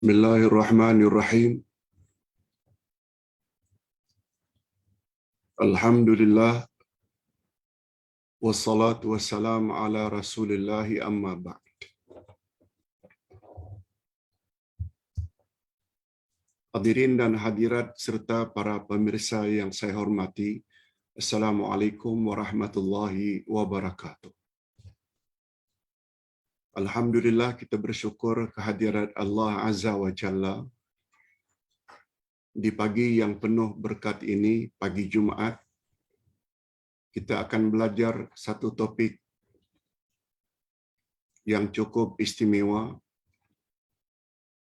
Bismillahirrahmanirrahim. Alhamdulillah wassalatu wassalamu ala Rasulillah amma ba'd. Hadirin dan hadirat serta para pemirsa yang saya hormati, Assalamualaikum warahmatullahi wabarakatuh. Alhamdulillah kita bersyukur kehadirat Allah Azza wa Jalla di pagi yang penuh berkat ini, pagi Jumaat. Kita akan belajar satu topik yang cukup istimewa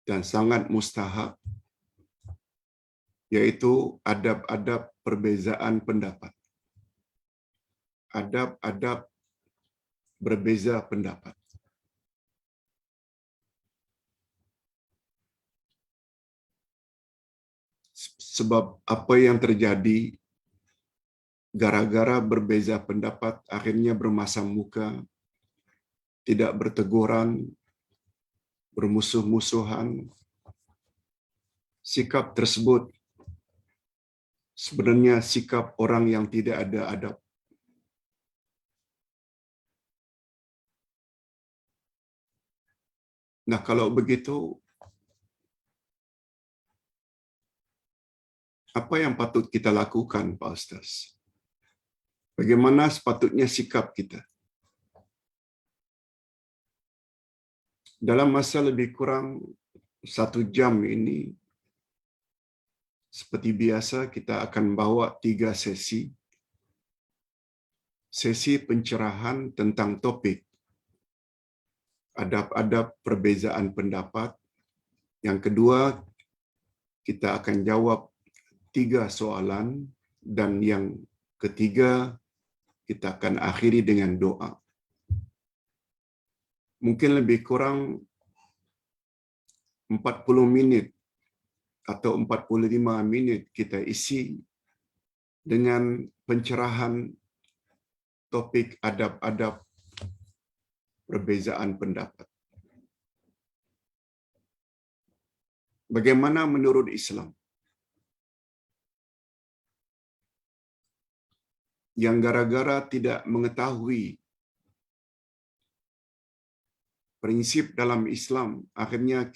dan sangat mustahab, yaitu adab-adab perbezaan pendapat. Adab-adab berbeza pendapat. Sebab apa yang terjadi gara-gara berbeza pendapat akhirnya bermasam muka, tidak berteguran, bermusuh-musuhan. Sikap tersebut sebenarnya sikap orang yang tidak ada adab. Nah, kalau begitu, apa yang patut kita lakukan, Pak Ustaz? Bagaimana sepatutnya sikap kita? Dalam masa lebih kurang 1 jam ini, seperti biasa kita akan bawa 3 sesi. Sesi pencerahan tentang topik adab-adab perbezaan pendapat. Yang kedua, kita akan jawab 3 soalan, dan yang ketiga kita akan akhiri dengan doa. Mungkin lebih kurang 40 minit atau 45 minit kita isi dengan pencerahan topik adab-adab perbezaan pendapat. Bagaimana menurut Islam? Yang gara-gara tidak mengetahui prinsip dalam Islam, akhirnya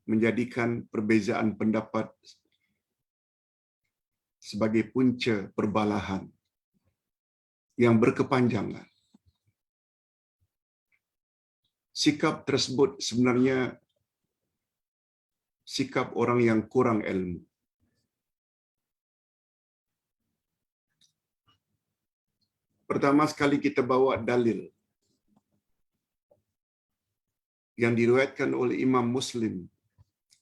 menjadikan perbezaan pendapat sebagai punca perbalahan yang berkepanjangan. Sikap tersebut sebenarnya sikap orang yang kurang ilmu. Pertama sekali kita bawa dalil yang diriwayatkan oleh Imam Muslim,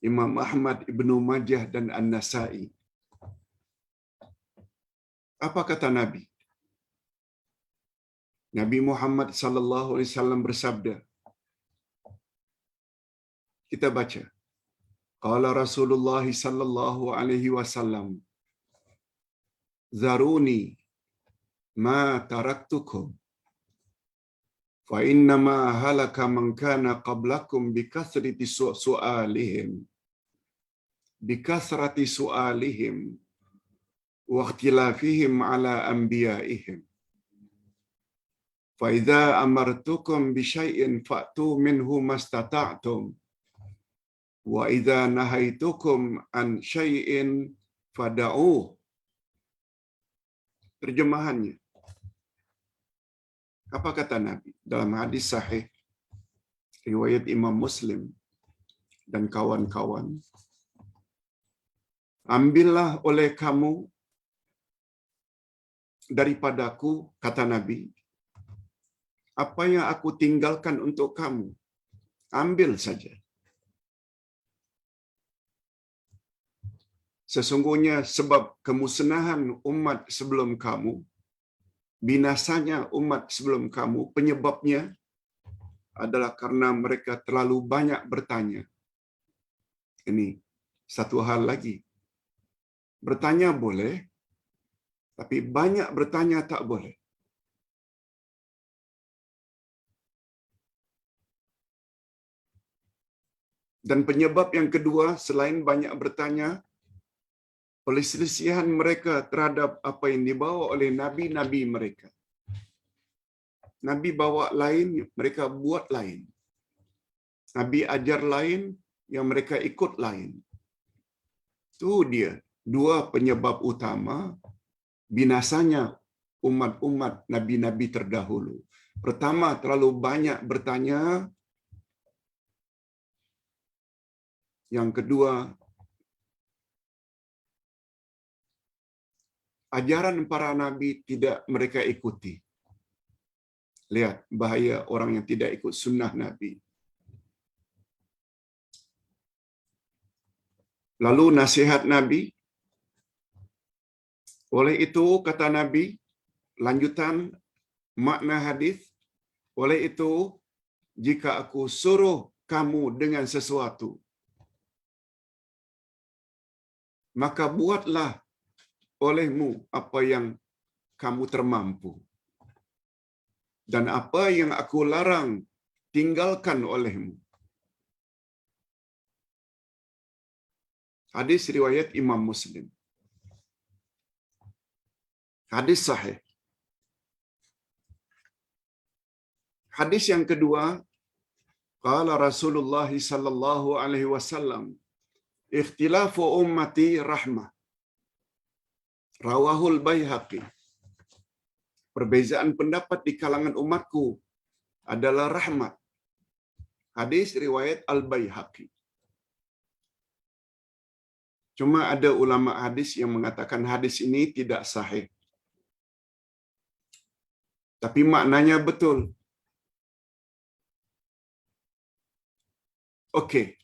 Imam Ahmad, Ibnu Majah dan An-Nasa'i. Apa kata Nabi? Nabi Muhammad sallallahu alaihi wasallam bersabda. Kita baca. Qala Rasulullah sallallahu alaihi wasallam, "Zaruni ma taraktukum fa innama halaka man kana qablakum bikasrati su'alihim wa ikhtilafihim ala anbiya'ihim. Fa idza amartukum bi syai'in fa'tu minhu mastata'tum wa idza nahaitukum an syai'in fada'uh." Terjemahannya, apa kata Nabi dalam hadis sahih riwayat Imam Muslim dan kawan-kawan? Ambillah oleh kamu daripadaku, kata Nabi, apa yang aku tinggalkan untuk kamu. Ambil saja. Sesungguhnya sebab kemusnahan umat sebelum kamu, binasanya umat sebelum kamu, penyebabnya adalah karena mereka terlalu banyak bertanya. Ini satu hal lagi. Bertanya boleh, tapi banyak bertanya tak boleh. Dan penyebab yang kedua, selain banyak bertanya, perselisihan mereka terhadap apa yang dibawa oleh nabi-nabi mereka. Nabi bawa lain, mereka buat lain. Nabi ajar lain, yang mereka ikut lain. Itu dia dua penyebab utama binasanya umat-umat nabi-nabi terdahulu. Pertama, terlalu banyak bertanya. Yang kedua, ajaran para nabi tidak mereka ikuti. Lihat bahaya orang yang tidak ikut sunnah Nabi. Lalu nasihat Nabi. Oleh itu, kata Nabi, lanjutan makna hadis, oleh itu, jika aku suruh kamu dengan sesuatu, maka buatlah olehmu apa yang kamu termampu. Dan apa yang aku larang, tinggalkan olehmu. Hadis riwayat Imam Muslim. Hadis sahih. Hadis yang kedua, qala Rasulullah sallallahu alaihi wasallam, ikhtilafu ummati rahmah. Rawahul Baihaqi. Perbezaan pendapat di kalangan umatku adalah rahmat. Hadis riwayat Al-Baihaqi. Cuma ada ulama hadis yang mengatakan hadis ini tidak sahih. Tapi maknanya betul. Okey.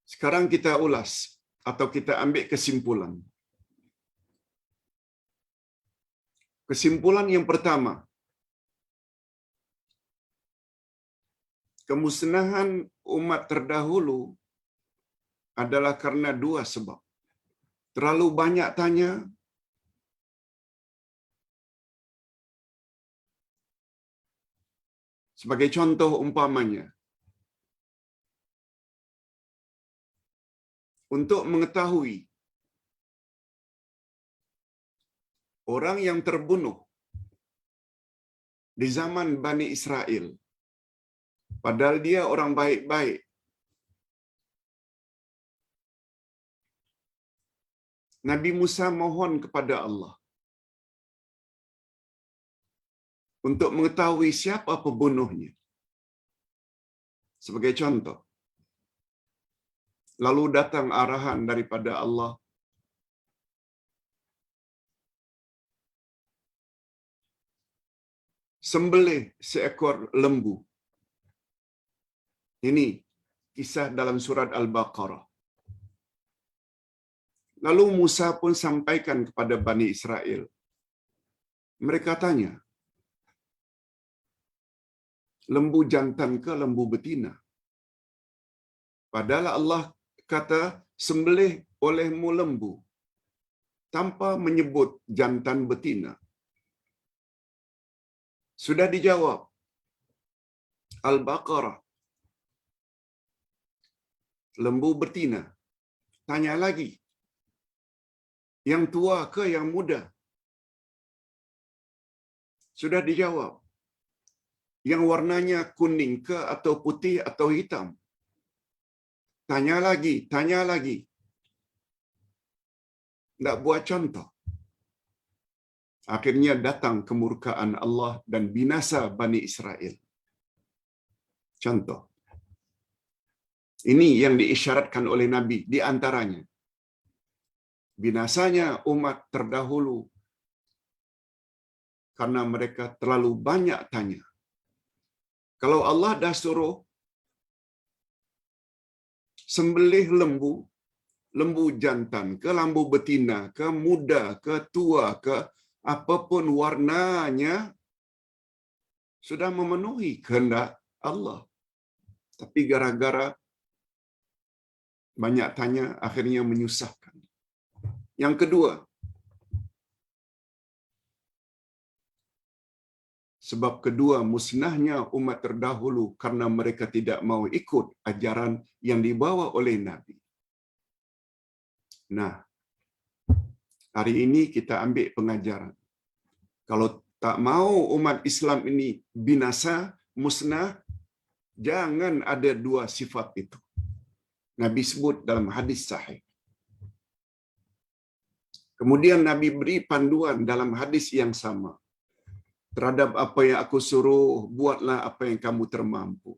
Sekarang kita ulas atau kita ambil kesimpulan. Kesimpulan yang pertama, kemusnahan umat terdahulu adalah karena dua sebab. Terlalu banyak tanya, sebagai contoh umpamanya, untuk mengetahui orang yang terbunuh di zaman Bani Israel, padahal dia orang baik-baik, Nabi Musa mohon kepada Allah untuk mengetahui siapa pembunuhnya. Sebagai contoh, lalu datang arahan daripada Allah, sembelih seekor lembu. Ini kisah dalam surat Al-Baqarah. Lalu Musa pun sampaikan kepada Bani Israel. Mereka tanya, lembu jantan ke lembu betina? Padahal Allah kata, sembelih olehmu lembu, tanpa menyebut jantan betina. Sudah dijawab. Al-Baqarah. Lembu betina. Tanya lagi. Yang tua ke yang muda? Sudah dijawab. Yang warnanya kuning ke atau putih atau hitam? Tanya lagi, tanya lagi. Tak buat contoh. Akhirnya datang kemurkaan Allah dan binasa Bani Israel. Contoh. Ini yang diisyaratkan oleh Nabi di antaranya. Binasanya umat terdahulu karena mereka terlalu banyak tanya. Kalau Allah dah suruh sembelih lembu, lembu jantan ke lembu betina ke muda ke tua ke apapun warnanya, sudah memenuhi kehendak Allah. Tapi gara-gara banyak tanya, akhirnya menyusahkan. Yang kedua, Sebab kedua, musnahnya umat terdahulu karena mereka tidak mau ikut ajaran yang dibawa oleh Nabi. Nah, hari ini kita ambil pengajaran. Kalau tak mau umat Islam ini binasa, musnah, jangan ada dua sifat itu. Nabi sebut dalam hadis sahih. Kemudian Nabi beri panduan dalam hadis yang sama. Terhadap apa yang aku suruh, buatlah apa yang kamu termampu.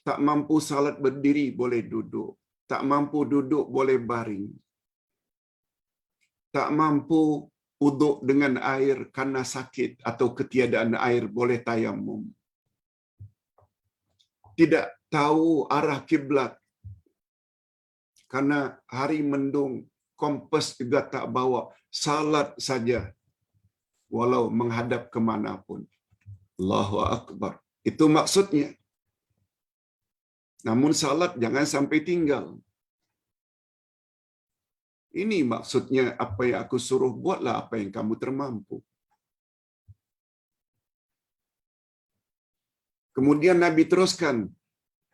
Tak mampu salat berdiri, boleh duduk. Tak mampu duduk, boleh baring. Tak mampu uduk dengan air karena sakit atau ketiadaan air, boleh tayamum. Tidak tahu arah kiblat karena hari mendung, kompas juga tak bawa, salat saja walau menghadap kemanapun. Allahu Akbar. Itu maksudnya. Namun salat jangan sampai tinggal. Ini maksudnya apa yang aku suruh, buatlah apa yang kamu termampu. Kemudian Nabi teruskan,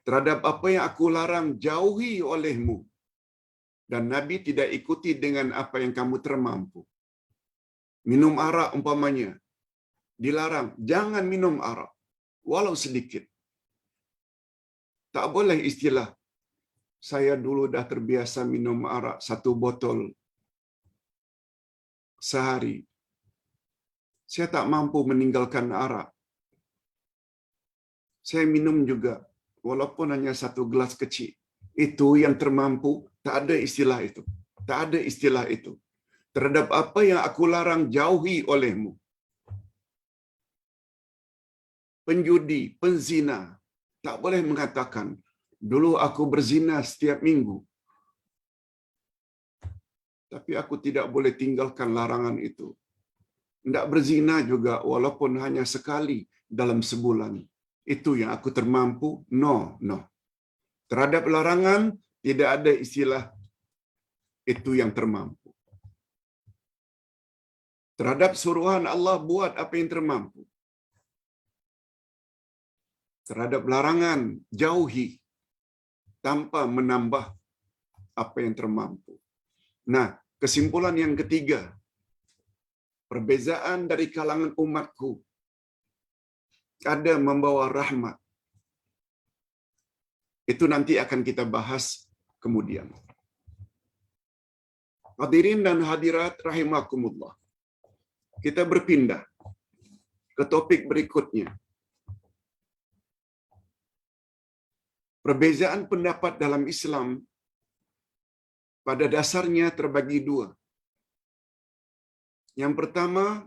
terhadap apa yang aku larang, jauhi olehmu. Dan Nabi tidak ikuti dengan apa yang kamu termampu. Minum arak umpamanya, dilarang, jangan minum arak, walau sedikit. Tak boleh istilah, saya dulu dah terbiasa minum arak 1 botol sehari. Saya tak mampu meninggalkan arak. Saya minum juga, walaupun hanya 1 gelas kecil. Itu yang termampu, tak ada istilah itu. Tak ada istilah itu. Terhadap apa yang aku larang, jauhi olehmu. Penjudi, penzina, tak boleh mengatakan, dulu aku berzina setiap minggu. Tapi aku tidak boleh tinggalkan larangan itu. Tidak berzina juga, walaupun hanya sekali dalam sebulan. Itu yang aku termampu? No. Terhadap larangan, tidak ada istilah itu yang termampu. Terhadap suruhan Allah, buat apa yang termampu. Terhadap larangan, jauhi tanpa menambah apa yang termampu. Nah, kesimpulan yang ketiga, perbezaan dari kalangan umatku ada membawa rahmat. Itu nanti akan kita bahas kemudian. Hadirin dan hadirat rahimakumullah. Kita berpindah ke topik berikutnya. Perbezaan pendapat dalam Islam pada dasarnya terbagi 2. Yang pertama,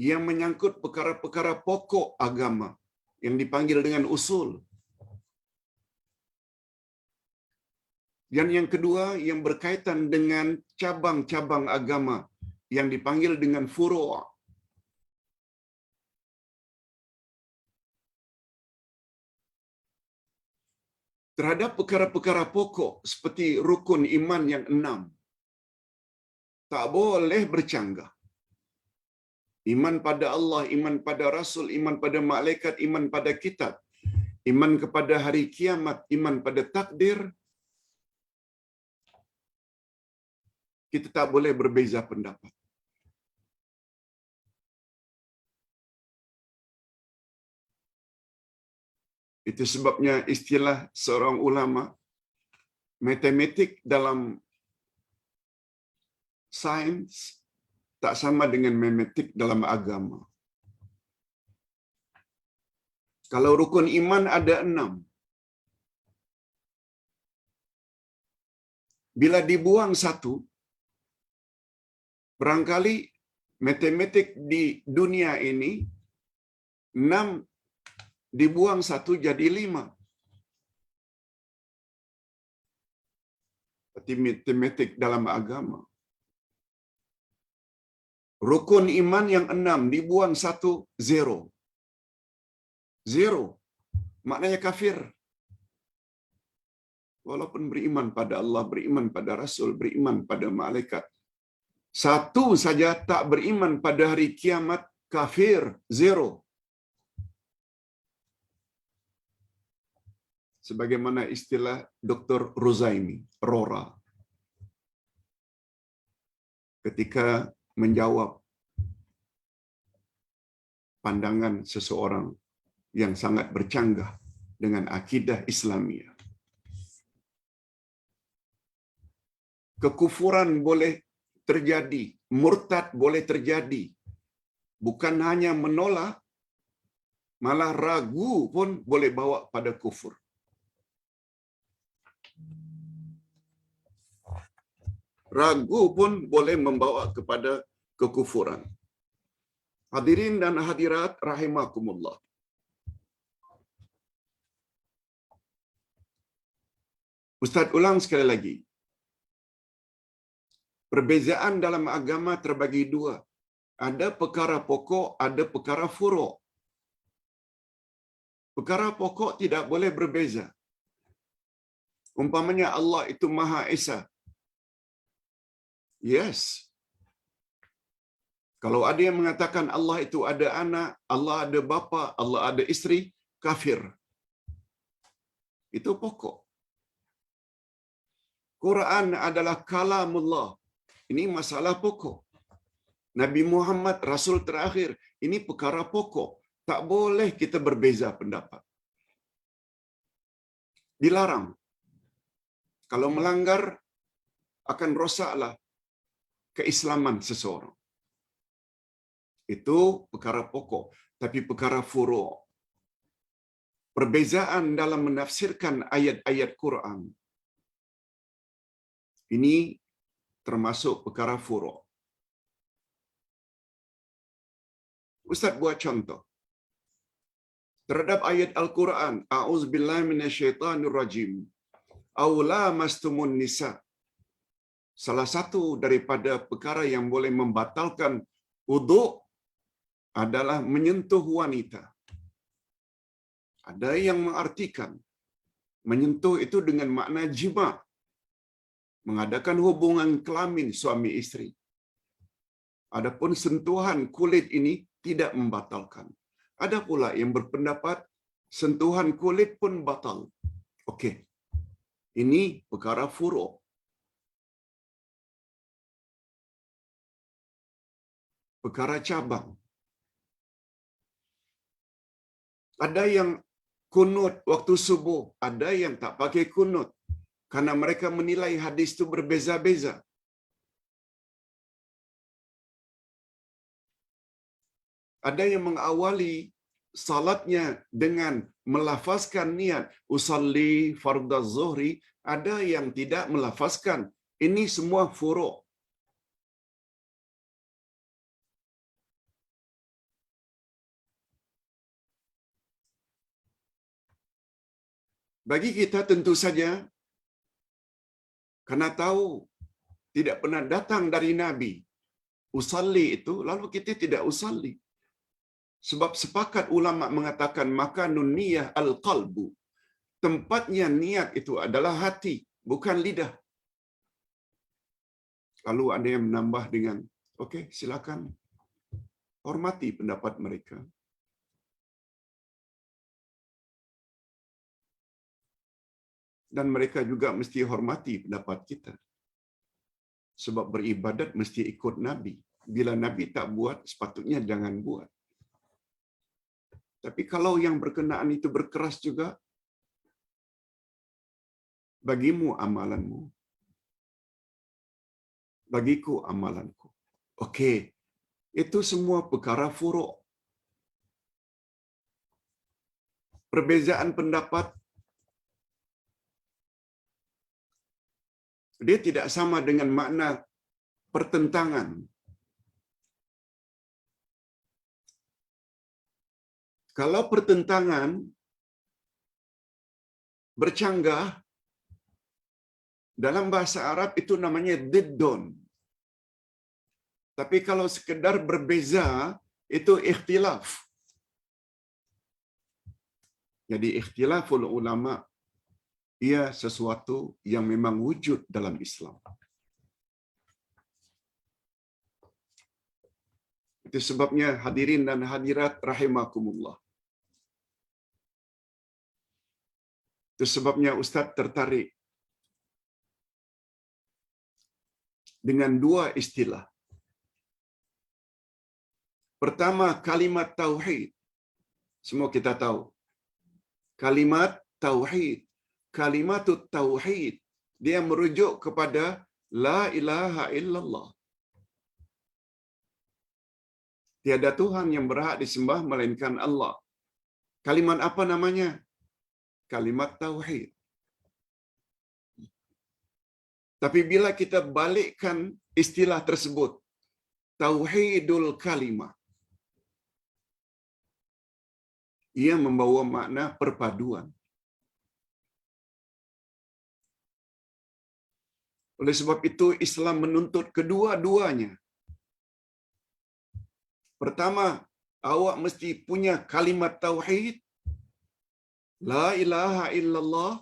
yang menyangkut perkara-perkara pokok agama yang dipanggil dengan usul. Dan yang kedua, yang berkaitan dengan cabang-cabang agama yang dipanggil dengan furu'. Terhadap perkara-perkara pokok seperti rukun iman yang 6, tak boleh bercanggah. Iman pada Allah, iman pada Rasul, iman pada malaikat, iman pada kitab, iman kepada hari kiamat, iman pada takdir. Kita tak boleh berbeza pendapat. Itu sebabnya istilah seorang ulama, matematik dalam sains tak sama dengan matematik dalam agama. Kalau rukun iman ada 6. Bila dibuang 1, barangkali matematik di dunia ini 6 dibuang 1 jadi 5. Seperti matematik dalam agama. Rukun iman yang 6 dibuang 1, 0. 0. Maknanya kafir. Walaupun beriman pada Allah, beriman pada Rasul, beriman pada malaikat. Satu saja tak beriman pada hari kiamat, kafir, zero. Sebagaimana istilah Dr. Ruzaimi, Rora, ketika menjawab pandangan seseorang yang sangat bercanggah dengan akidah Islamiah. Kekufuran boleh terjadi, murtad boleh terjadi. Bukan hanya menolak, malah ragu pun boleh bawa pada kufur. Ragu pun boleh membawa kepada kekufuran. Hadirin dan hadirat rahimakumullah. Ustaz ulang sekali lagi. Perbezaan dalam agama terbagi dua. Ada perkara pokok, ada perkara furuk. Perkara pokok tidak boleh berbeza. Umpamanya Allah itu Maha Esa. Yes. Kalau ada yang mengatakan Allah itu ada anak, Allah ada bapa, Allah ada isteri, kafir. Itu pokok. Quran adalah kalamullah. Ini masalah pokok. Nabi Muhammad Rasul terakhir. Ini perkara pokok. Tak boleh kita berbeza pendapat. Dilarang. Kalau melanggar, akan rosaklah keislaman seseorang. Itu perkara pokok. Tapi perkara furuk. Perbezaan dalam menafsirkan ayat-ayat Quran. Ini termasuk perkara furuk. Ustaz buat contoh. Terhadap ayat Al-Quran, A'udzubillahi minasyaitanirrajim. Aw lamastumun nisa. Salah satu daripada perkara yang boleh membatalkan wuduk adalah menyentuh wanita. Ada yang mengartikan menyentuh itu dengan makna jima', mengadakan hubungan kelamin suami isteri. Adapun sentuhan kulit ini tidak membatalkan. Ada pula yang berpendapat sentuhan kulit pun batal. Okey. Ini perkara furuk. Perkara cabang. Ada yang kunut waktu subuh, ada yang tak pakai kunut. Karena mereka menilai hadis itu berbeza-beza. Ada yang mengawali salatnya dengan melafazkan niat usalli fardaz zuhri, ada yang tidak melafazkan. Ini semua furuk. Bagi kita tentu saja, karena tahu tidak pernah datang dari Nabi usalli itu, lalu kita tidak usalli. Sebab sepakat ulama mengatakan makanun niyah al-qalbu. Tempatnya niat itu adalah hati, bukan lidah. Lalu ada yang menambah dengan, okey, silakan. Hormati pendapat mereka. Dan mereka juga mesti hormati pendapat kita. Sebab beribadat mesti ikut Nabi. Bila Nabi tak buat, sepatutnya jangan buat. Tapi kalau yang berkenaan itu berkeras juga, bagimu amalanmu, bagiku amalanku. Okey, itu semua perkara furuk. Perbezaan pendapat, dia tidak sama dengan makna pertentangan. Kalau pertentangan bercanggah, dalam bahasa Arab itu namanya diddon. Tapi kalau sekedar berbeza, itu ikhtilaf. Jadi ikhtilaful ulama, ia sesuatu yang memang wujud dalam Islam. Itu sebabnya hadirin dan hadirat rahimakumullah. Itu sebabnya Ustaz tertarik dengan dua istilah. Pertama, kalimat tauhid. Semua kita tahu. Kalimat tauhid. Kalimatut tauhid. Dia merujuk kepada la ilaha illallah. Tiada Tuhan yang berhak disembah melainkan Allah. Kalimat apa namanya? Kalimat tauhid. Tapi bila kita balikkan istilah tersebut, tauhidul kalimah, ia membawa makna perpaduan. Oleh sebab itu Islam menuntut kedua-duanya. Pertama, awak mesti punya kalimat tauhid, la ilaha illallah.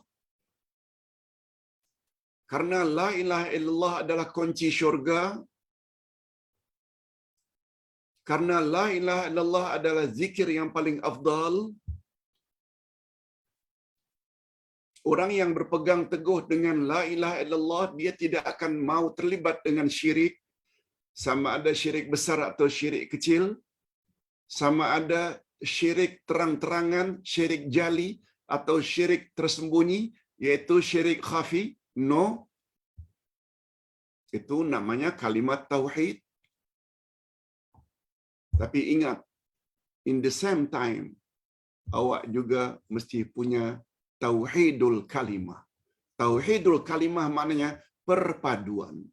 Karena la ilaha illallah adalah kunci syurga. Karena la ilaha illallah adalah zikir yang paling afdal. Orang yang berpegang teguh dengan la ilaha illallah, dia tidak akan mau terlibat dengan syirik, sama ada syirik besar atau syirik kecil, sama ada syirik terang-terangan, syirik jali, atau syirik tersembunyi, yaitu syirik khafi. No. Itu namanya kalimat tauhid. Tapi ingat, in the same time, awak juga mesti punya tauhidul kalimah. Tauhidul kalimah maknanya perpaduan.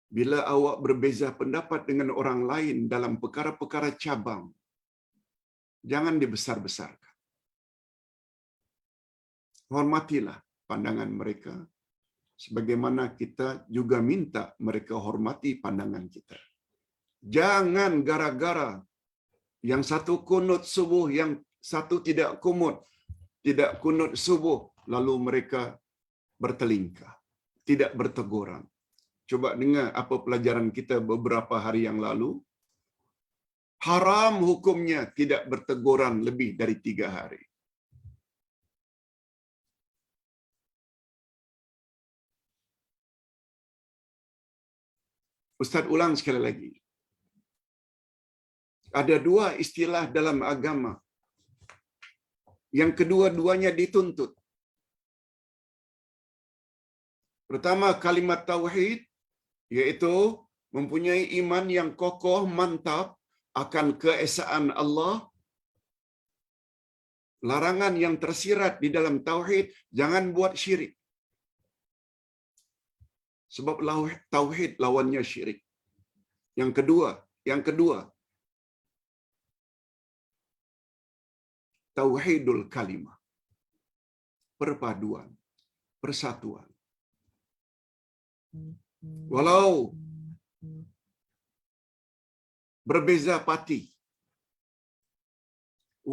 Bila awak berbeza pendapat dengan orang lain dalam perkara-perkara cabang, jangan dibesar-besarkan. Hormatilah pandangan mereka, sebagaimana kita juga minta mereka hormati pandangan kita. Jangan gara-gara yang satu kunut subuh, yang satu tidak kunut subuh, lalu mereka bertelingkah, tidak berteguran. Coba dengar apa pelajaran kita beberapa hari yang lalu. Haram hukumnya tidak berteguran lebih dari 3 hari. Ustaz ulang sekali lagi. Ada 2 istilah dalam agama yang kedua-duanya dituntut. Pertama, kalimat tauhid, yaitu mempunyai iman yang kokoh, mantap akan keesaan Allah. Larangan yang tersirat di dalam tauhid, jangan buat syirik. Sebab tauhid lawannya syirik. Yang kedua, tauhidul kalimah. Perpaduan, persatuan. Walau berbeza parti,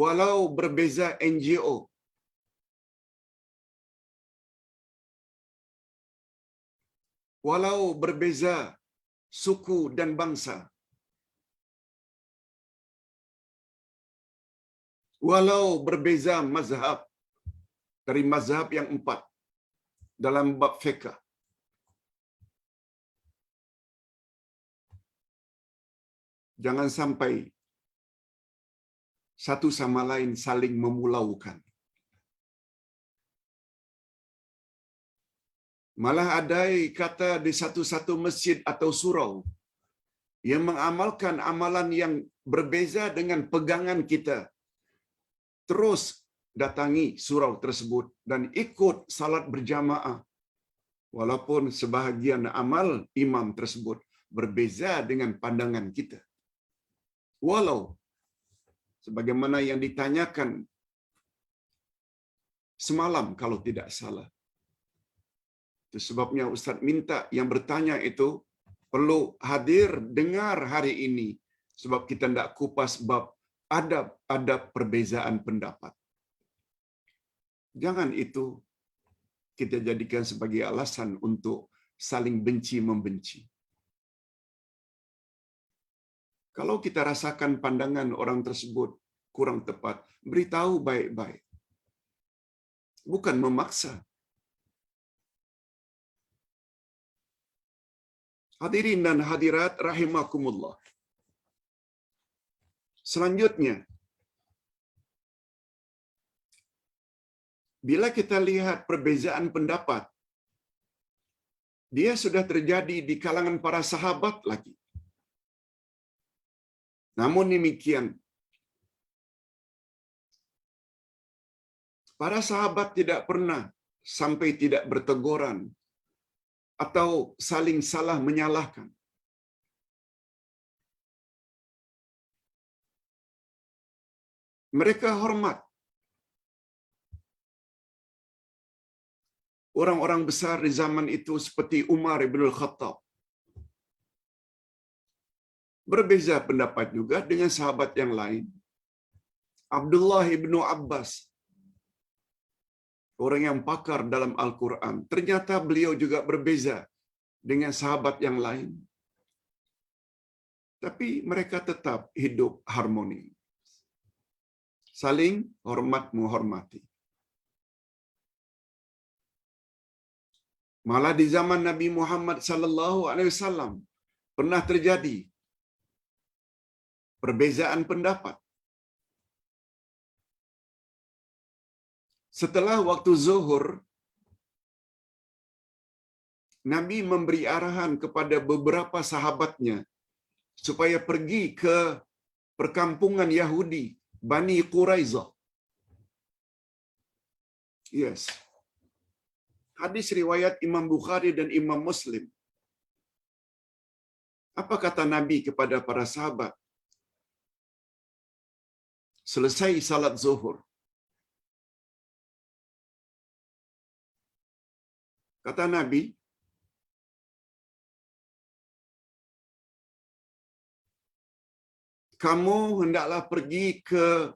walau berbeza NGO, walau berbeza suku dan bangsa, walau berbeza mazhab dari mazhab yang 4 dalam bab fiqh, jangan sampai satu sama lain saling memulaukan. Malah ada kata di satu-satu masjid atau surau yang mengamalkan amalan yang berbeza dengan pegangan kita, terus datangi surau tersebut dan ikut salat berjamaah, walaupun sebahagian amal imam tersebut berbeza dengan pandangan kita. Walau sebagaimana yang ditanyakan semalam kalau tidak salah. Itu sebabnya Ustaz minta yang bertanya itu perlu hadir dengar hari ini, sebab kita tidak kupas bab adab perbezaan pendapat. Jangan itu kita jadikan sebagai alasan untuk saling benci-membenci. Kalau kita rasakan pandangan orang tersebut kurang tepat, beritahu baik-baik. Bukan memaksa. Hadirin dan hadirat rahimakumullah. Selanjutnya, bila kita lihat perbezaan pendapat, dia sudah terjadi di kalangan para sahabat lagi. Namun demikian, para sahabat tidak pernah sampai tidak berteguran atau saling salah menyalahkan. Mereka hormat orang-orang besar di zaman itu seperti Umar ibn al-Khattab. Berbeza pendapat juga dengan sahabat yang lain. Abdullah ibn Abbas, orang yang pakar dalam Al-Quran. Ternyata beliau juga berbeza dengan sahabat yang lain. Tapi mereka tetap hidup harmoni. Saling hormat menghormati. Malah di zaman Nabi Muhammad sallallahu alaihi wasallam pernah terjadi perbezaan pendapat. Setelah waktu zuhur, Nabi memberi arahan kepada beberapa sahabatnya supaya pergi ke perkampungan Yahudi, Bani Quraizah. Yes. Hadis riwayat Imam Bukhari dan Imam Muslim. Apa kata Nabi kepada para sahabat? Selesai salat zuhur. Kata Nabi, kamu hendaklah pergi ke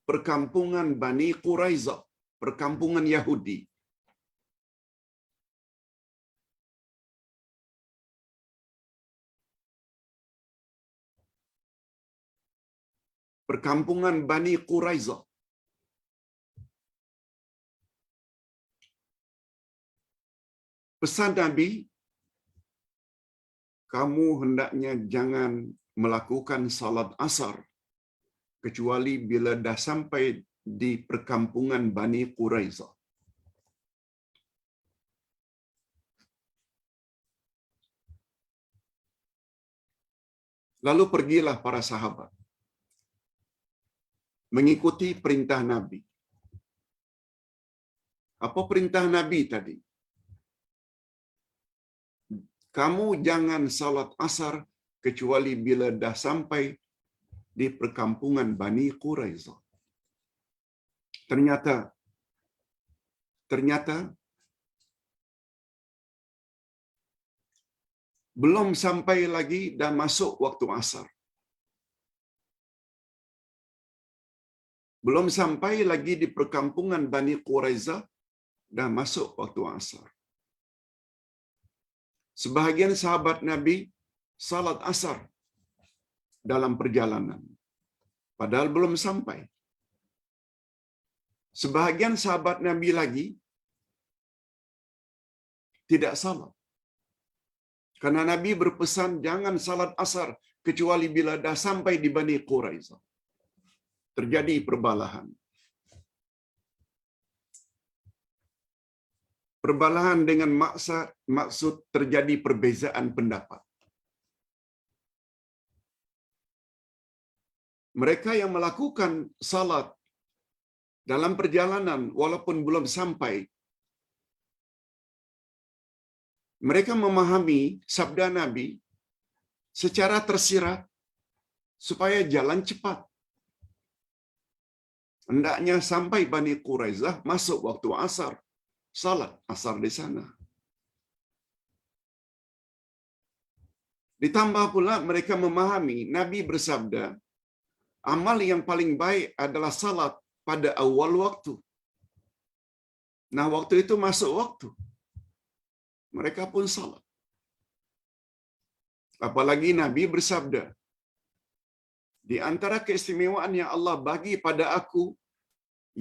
perkampungan Bani Quraizah, perkampungan Yahudi. Perkampungan Bani Quraizah. Pesan Nabi, kamu hendaknya jangan melakukan salat asar kecuali bila dah sampai di perkampungan Bani Quraizah. Lalu pergilah para sahabat mengikuti perintah Nabi. Apa perintah Nabi tadi? Kamu jangan salat asar kecuali bila dah sampai di perkampungan Bani Quraizah. Ternyata belum sampai lagi dah masuk waktu asar. Belum sampai lagi di perkampungan Bani Quraizah dah masuk waktu asar. Sebahagian sahabat Nabi salat asar dalam perjalanan, padahal belum sampai. Sebahagian sahabat Nabi lagi tidak salat. Karena Nabi berpesan jangan salat asar kecuali bila dah sampai di Bani Quraizah. Terjadi perbalahan. Perbalahan dengan maksud terjadi perbezaan pendapat. Mereka yang melakukan salat dalam perjalanan walaupun belum sampai, mereka memahami sabda Nabi secara tersirat supaya jalan cepat. Hendaknya sampai Bani Quraizah masuk waktu asar, salat asar di sana. Ditambah pula mereka memahami Nabi bersabda, amal yang paling baik adalah salat pada awal waktu. Nah, waktu itu masuk waktu. Mereka pun salat. Apalagi Nabi bersabda, Di antara keistimewaan yang Allah bagi pada aku,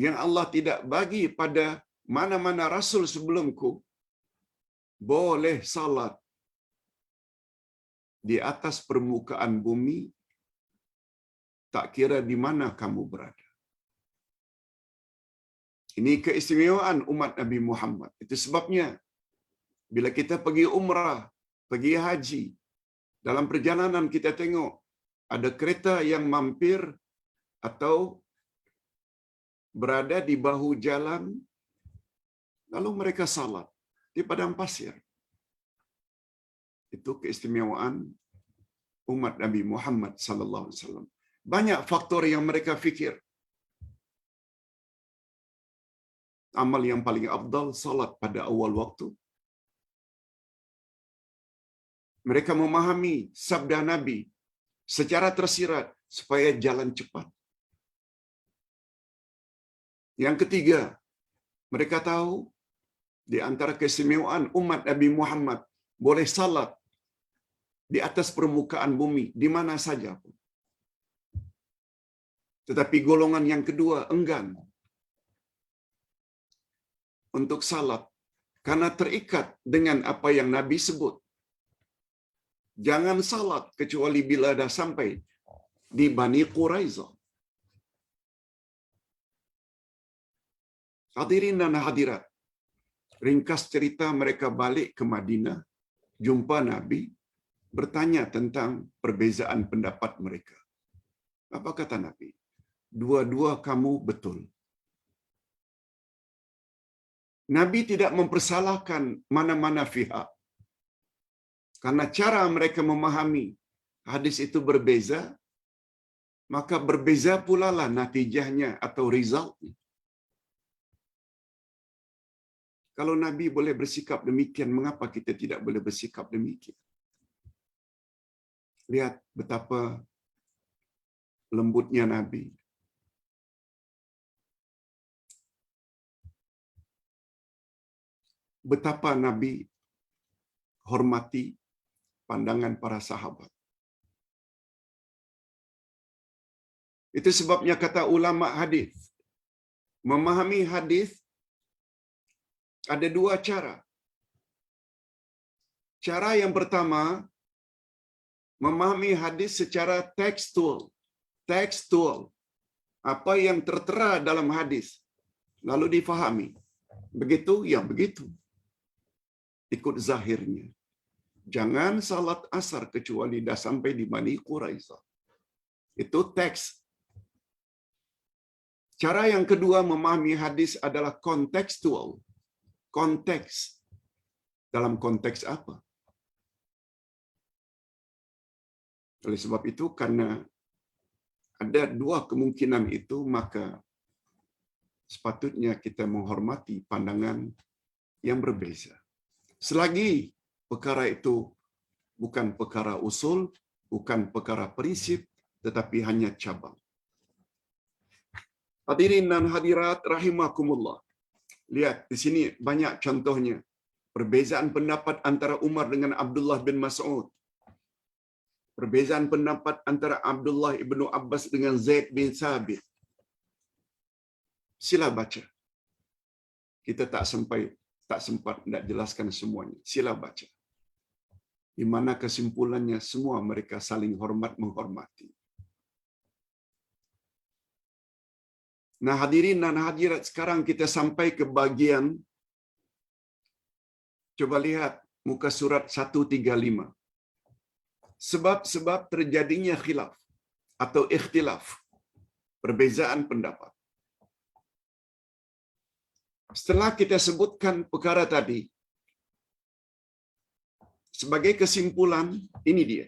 yang Allah tidak bagi pada mana-mana rasul sebelumku, boleh salat di atas permukaan bumi, tak kira di mana kamu berada. Ini keistimewaan umat Nabi Muhammad. Itu sebabnya bila kita pergi umrah, pergi haji, dalam perjalanan kita tengok ada kereta yang mampir atau berada di bahu jalan, lalu mereka salat di padang pasir. Itu keistimewaan umat Nabi Muhammad sallallahu alaihi wasallam. Banyak faktor yang mereka fikir. Amal yang paling afdal salat pada awal waktu. Mereka memahami sabda Nabi secara tersirat supaya jalan cepat. Yang ketiga, mereka tahu di antara keistimewaan umat Nabi Muhammad boleh salat di atas permukaan bumi di mana saja pun. Tetapi golongan yang kedua enggan untuk salat karena terikat dengan apa yang Nabi sebut. Jangan salat kecuali bila dah sampai di Bani Quraizah. Hadirin dan hadirat, ringkas cerita mereka balik ke Madinah, jumpa Nabi, bertanya tentang perbezaan pendapat mereka. Apa kata Nabi? Dua-dua kamu betul. Nabi tidak mempersalahkan mana-mana pihak. Karena cara mereka memahami hadis itu berbeza, maka berbeza pula lah natijahnya atau resultnya. Kalau Nabi boleh bersikap demikian, mengapa kita tidak boleh bersikap demikian? Lihat betapa lembutnya Nabi. Betapa Nabi hormati pandangan para sahabat. Itu sebabnya kata ulama hadis, memahami hadis ada dua cara. Cara yang pertama, memahami hadis secara tekstual. Tekstual. Apa yang tertera dalam hadis, lalu difahami. Begitu, ya begitu. Ikut zahirnya. Jangan salat asar kecuali dah sampai di Bani Quraizah. Itu teks. Cara yang kedua memahami hadis adalah kontekstual. Konteks. Dalam konteks apa? Oleh sebab itu, karena ada dua kemungkinan itu, maka sepatutnya kita menghormati pandangan yang berbeza. Selagi perkara itu bukan perkara usul, bukan perkara prinsip, tetapi hanya cabang. Hadirin dan hadirat rahimakumullah. Lihat di sini banyak contohnya. Perbezaan pendapat antara Umar dengan Abdullah bin Mas'ud. Perbezaan pendapat antara Abdullah ibnu Abbas dengan Zaid bin Thabit. Sila baca. Kita tak sempat nak jelaskan semuanya. Sila baca. Di mana kesimpulannya semua mereka saling hormat menghormati. Nah, hadirin dan hadirat, sekarang kita sampai ke bagian, coba lihat muka surat 135. Sebab-sebab terjadinya khilaf atau ikhtilaf, perbezaan pendapat. Setelah kita sebutkan perkara tadi, sebagai kesimpulan, ini dia.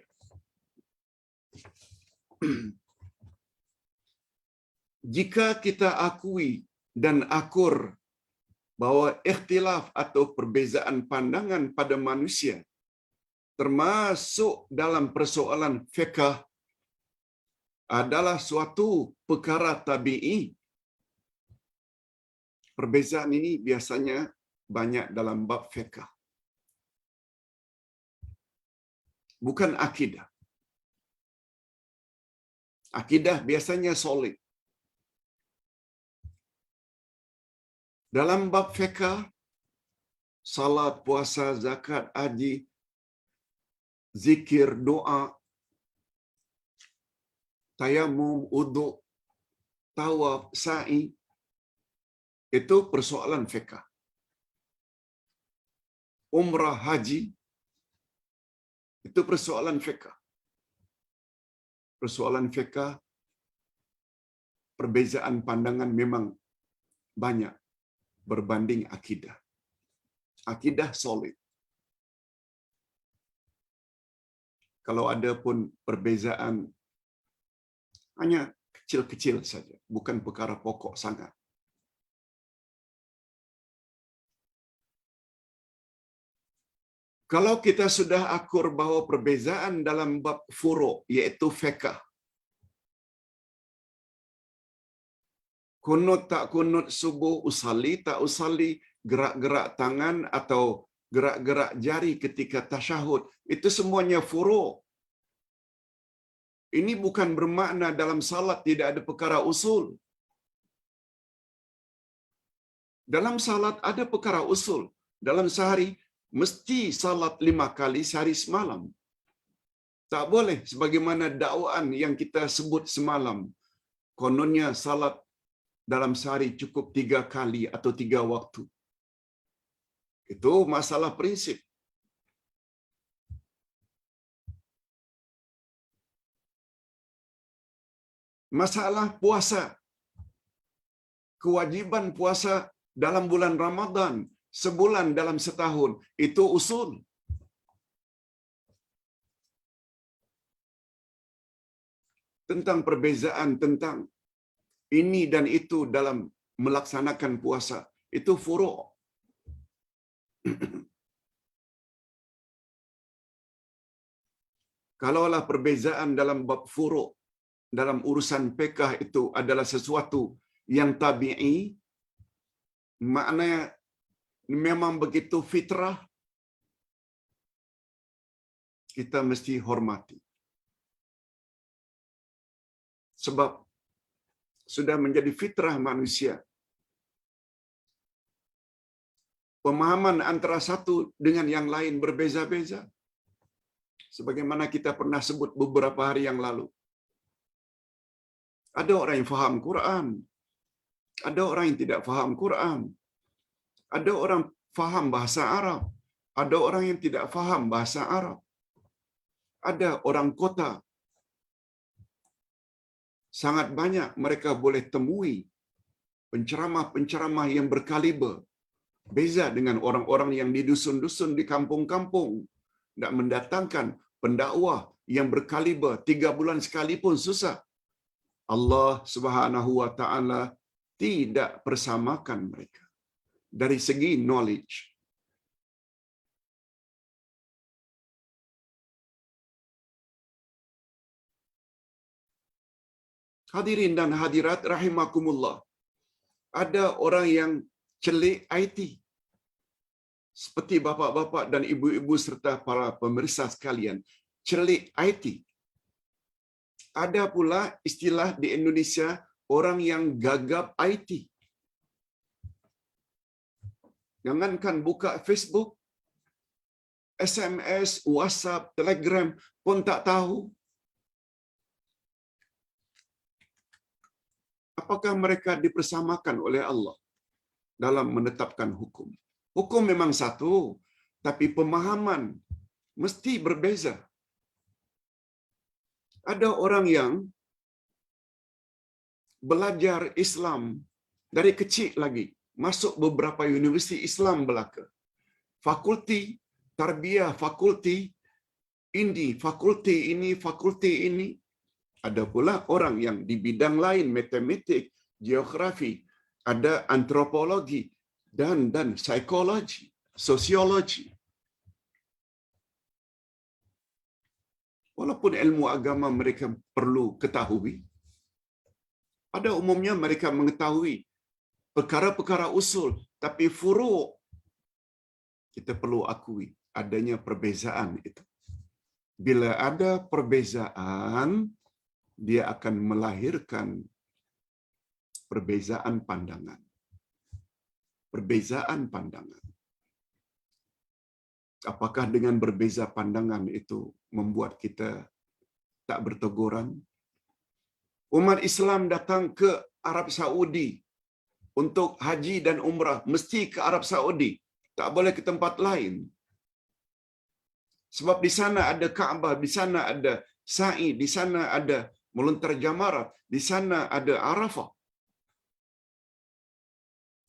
Jika kita akui dan akur bahwa ikhtilaf atau perbezaan pandangan pada manusia termasuk dalam persoalan fiqh adalah suatu perkara tabi'i. Perbezaan ini biasanya banyak dalam bab fiqh. Bukan akidah. Akidah biasanya solid. Dalam bab fiqh, salat, puasa, zakat, haji, zikir, doa, tayamum, wudu, tawaf, sa'i, itu persoalan fiqh. Umrah, haji, itu persoalan fiqh. Persoalan fiqh, perbezaan pandangan memang banyak berbanding akidah. Akidah solid. Kalau ada pun perbezaan, hanya kecil-kecil saja, bukan perkara pokok sangat. Kalau kita sudah akur bahawa perbezaan dalam bab furu', iaitu fiqh, kunut tak kunut subuh, usalli tak usalli, gerak-gerak tangan atau gerak-gerak jari ketika tasyahud, itu semuanya furu'. Ini bukan bermakna dalam salat tidak ada perkara usul. Dalam salat ada perkara usul. Dalam sehari, mesti salat 5 kali sehari semalam. Tak boleh sebagaimana dakwaan yang kita sebut semalam. Kononnya salat dalam sehari cukup 3 kali atau 3 waktu. Itu masalah prinsip. Masalah puasa. Kewajiban puasa dalam bulan Ramadan, sebulan dalam setahun, itu usul. Tentang perbezaan tentang ini dan itu dalam melaksanakan puasa, itu furu'. Kalaulah perbezaan dalam bab furu', dalam urusan fiqh itu adalah sesuatu yang tabi'i, maknanya memang begitu fitrah, kita mesti hormati. Sebab sudah menjadi fitrah manusia. Pemahaman antara satu dengan yang lain berbeza-beza. Sebagaimana kita pernah sebut beberapa hari yang lalu. Ada orang yang faham Quran. Ada orang yang tidak faham Quran. Ada orang faham bahasa Arab. Ada orang yang tidak faham bahasa Arab. Ada orang kota. Sangat banyak mereka boleh temui penceramah-penceramah yang berkaliber. Beza dengan orang-orang yang di dusun-dusun, di kampung-kampung. Nak mendatangkan pendakwah yang berkaliber 3 bulan sekali pun susah. Allah Subhanahu wa taala tidak persamakan mereka dari segi knowledge. Hadirin dan hadirat rahimakumullah. Ada orang yang celik IT. Seperti bapa-bapa dan ibu-ibu serta para pemirsa sekalian, celik IT. Ada pula istilah di Indonesia orang yang gagap IT. Jangankan buka Facebook, SMS, WhatsApp, Telegram pun tak tahu. Apakah mereka dipersamakan oleh Allah dalam menetapkan hukum? Hukum memang satu, tapi pemahaman mesti berbeza. Ada orang yang belajar Islam dari kecil lagi, masuk beberapa universiti Islam belaka. Fakulti tarbiyah, fakulti ini, fakulti ini. Ada pula orang yang di bidang lain, matematik, geografi, ada antropologi dan psikologi, sosiologi. Walaupun ilmu agama mereka perlu ketahui, pada umumnya mereka mengetahui perkara-perkara usul, tapi furu' kita perlu akui adanya perbezaan itu. Bila ada perbezaan, dia akan melahirkan perbezaan pandangan. Perbezaan pandangan. Apakah dengan berbeza pandangan itu membuat kita tak berteguran? Umat Islam datang ke Arab Saudi untuk haji dan umrah, mesti ke Arab Saudi. Tak boleh ke tempat lain. Sebab di sana ada Kaabah, di sana ada Sa'i, di sana ada melontar jamarat, di sana ada Arafah.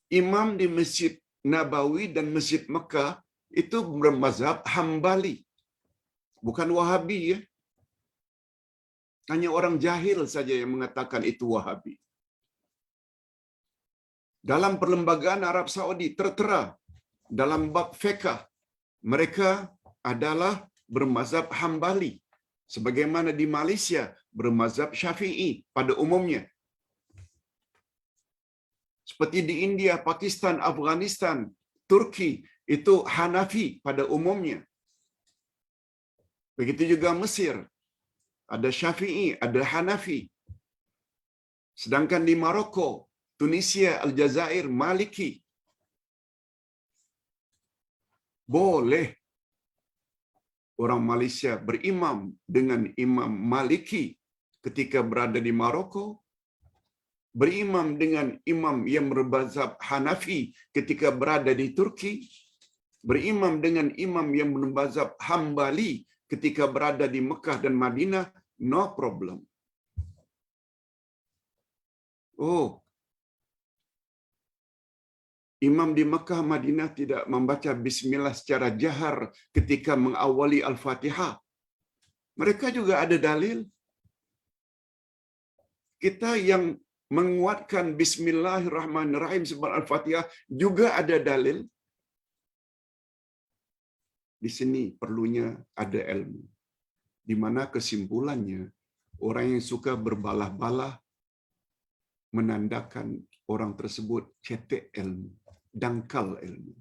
Imam di Masjid Nabawi dan Masjid Mekah itu bermazhab Hambali. Bukan Wahabi ya. Hanya orang jahil saja yang mengatakan itu Wahabi. Dalam perlembagaan Arab Saudi tertera dalam bab fiqh mereka adalah bermazhab Hambali. Sebagaimana di Malaysia bermazhab Syafi'i pada umumnya. Seperti di India, Pakistan, Afghanistan, Turki itu Hanafi pada umumnya. Begitu juga Mesir, ada Syafi'i, ada Hanafi. Sedangkan di Maroko, Tunisia, Aljazair, Maliki. Boleh orang Malaysia berimam dengan Imam Maliki ketika berada di Maroko, berimam dengan imam yang bermazhab Hanafi ketika berada di Turki, berimam dengan imam yang bermazhab Hambali ketika berada di Mekah dan Madinah, no problem. Oh, imam di Mekah Madinah tidak membaca bismillah secara jahar ketika mengawali Al-Fatihah. Mereka juga ada dalil. Kita yang menguatkan bismillahirrahmanirrahim sebelum Al-Fatihah juga ada dalil. Di sini perlunya ada ilmu. Di mana kesimpulannya orang yang suka berbalah-balah menandakan orang tersebut cetek ilmu, dangkal ilmu.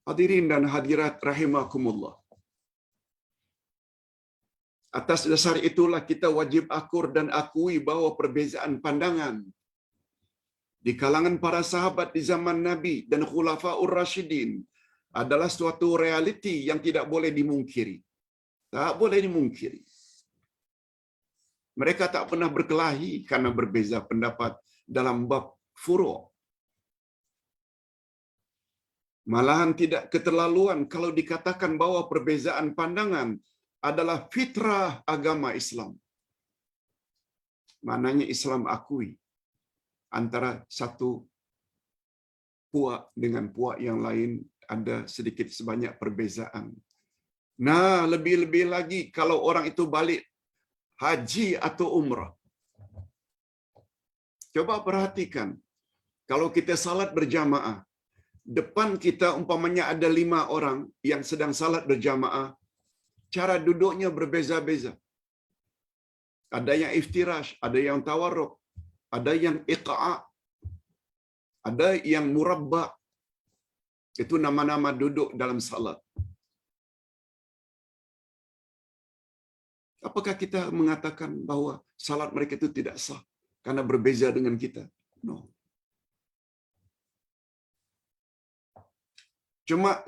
Hadirin dan hadirat rahimakumullah. Atas dasar itulah kita wajib akur dan akui bahwa perbezaan pandangan di kalangan para sahabat di zaman Nabi dan Khulafaur Rasyidin adalah suatu realiti yang tidak boleh dimungkiri. Tak boleh dimungkiri. Mereka tak pernah berkelahi karena berbeza pendapat dalam bab furu'. Malahan tidak keterlaluan kalau dikatakan bahwa perbezaan pandangan adalah fitrah agama Islam. Maknanya Islam akui antara satu puak dengan puak yang lain ada sedikit sebanyak perbezaan. Nah, lebih-lebih lagi kalau orang itu balik haji atau umrah. Coba perhatikan, kalau kita salat berjamaah, depan kita umpamanya ada 5 orang yang sedang salat berjamaah, cara duduknya berbeza-beza. Ada yang iftirash, ada yang tawarruk, ada yang iqa', ada yang murabba'. Itu nama-nama duduk dalam salat. Apakah kita mengatakan bahwa salat mereka itu tidak sah karena berbeza dengan kita? No. Cuma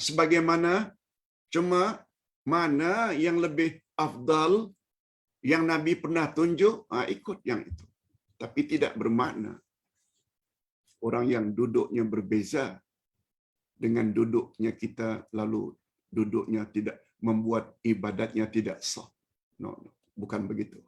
mana yang lebih afdal yang Nabi pernah tunjuk, ikut yang itu. Tapi tidak bermakna orang yang duduknya berbeza dengan duduknya kita lalu duduknya tidak membuat ibadatnya tidak sah. No, bukan begitu.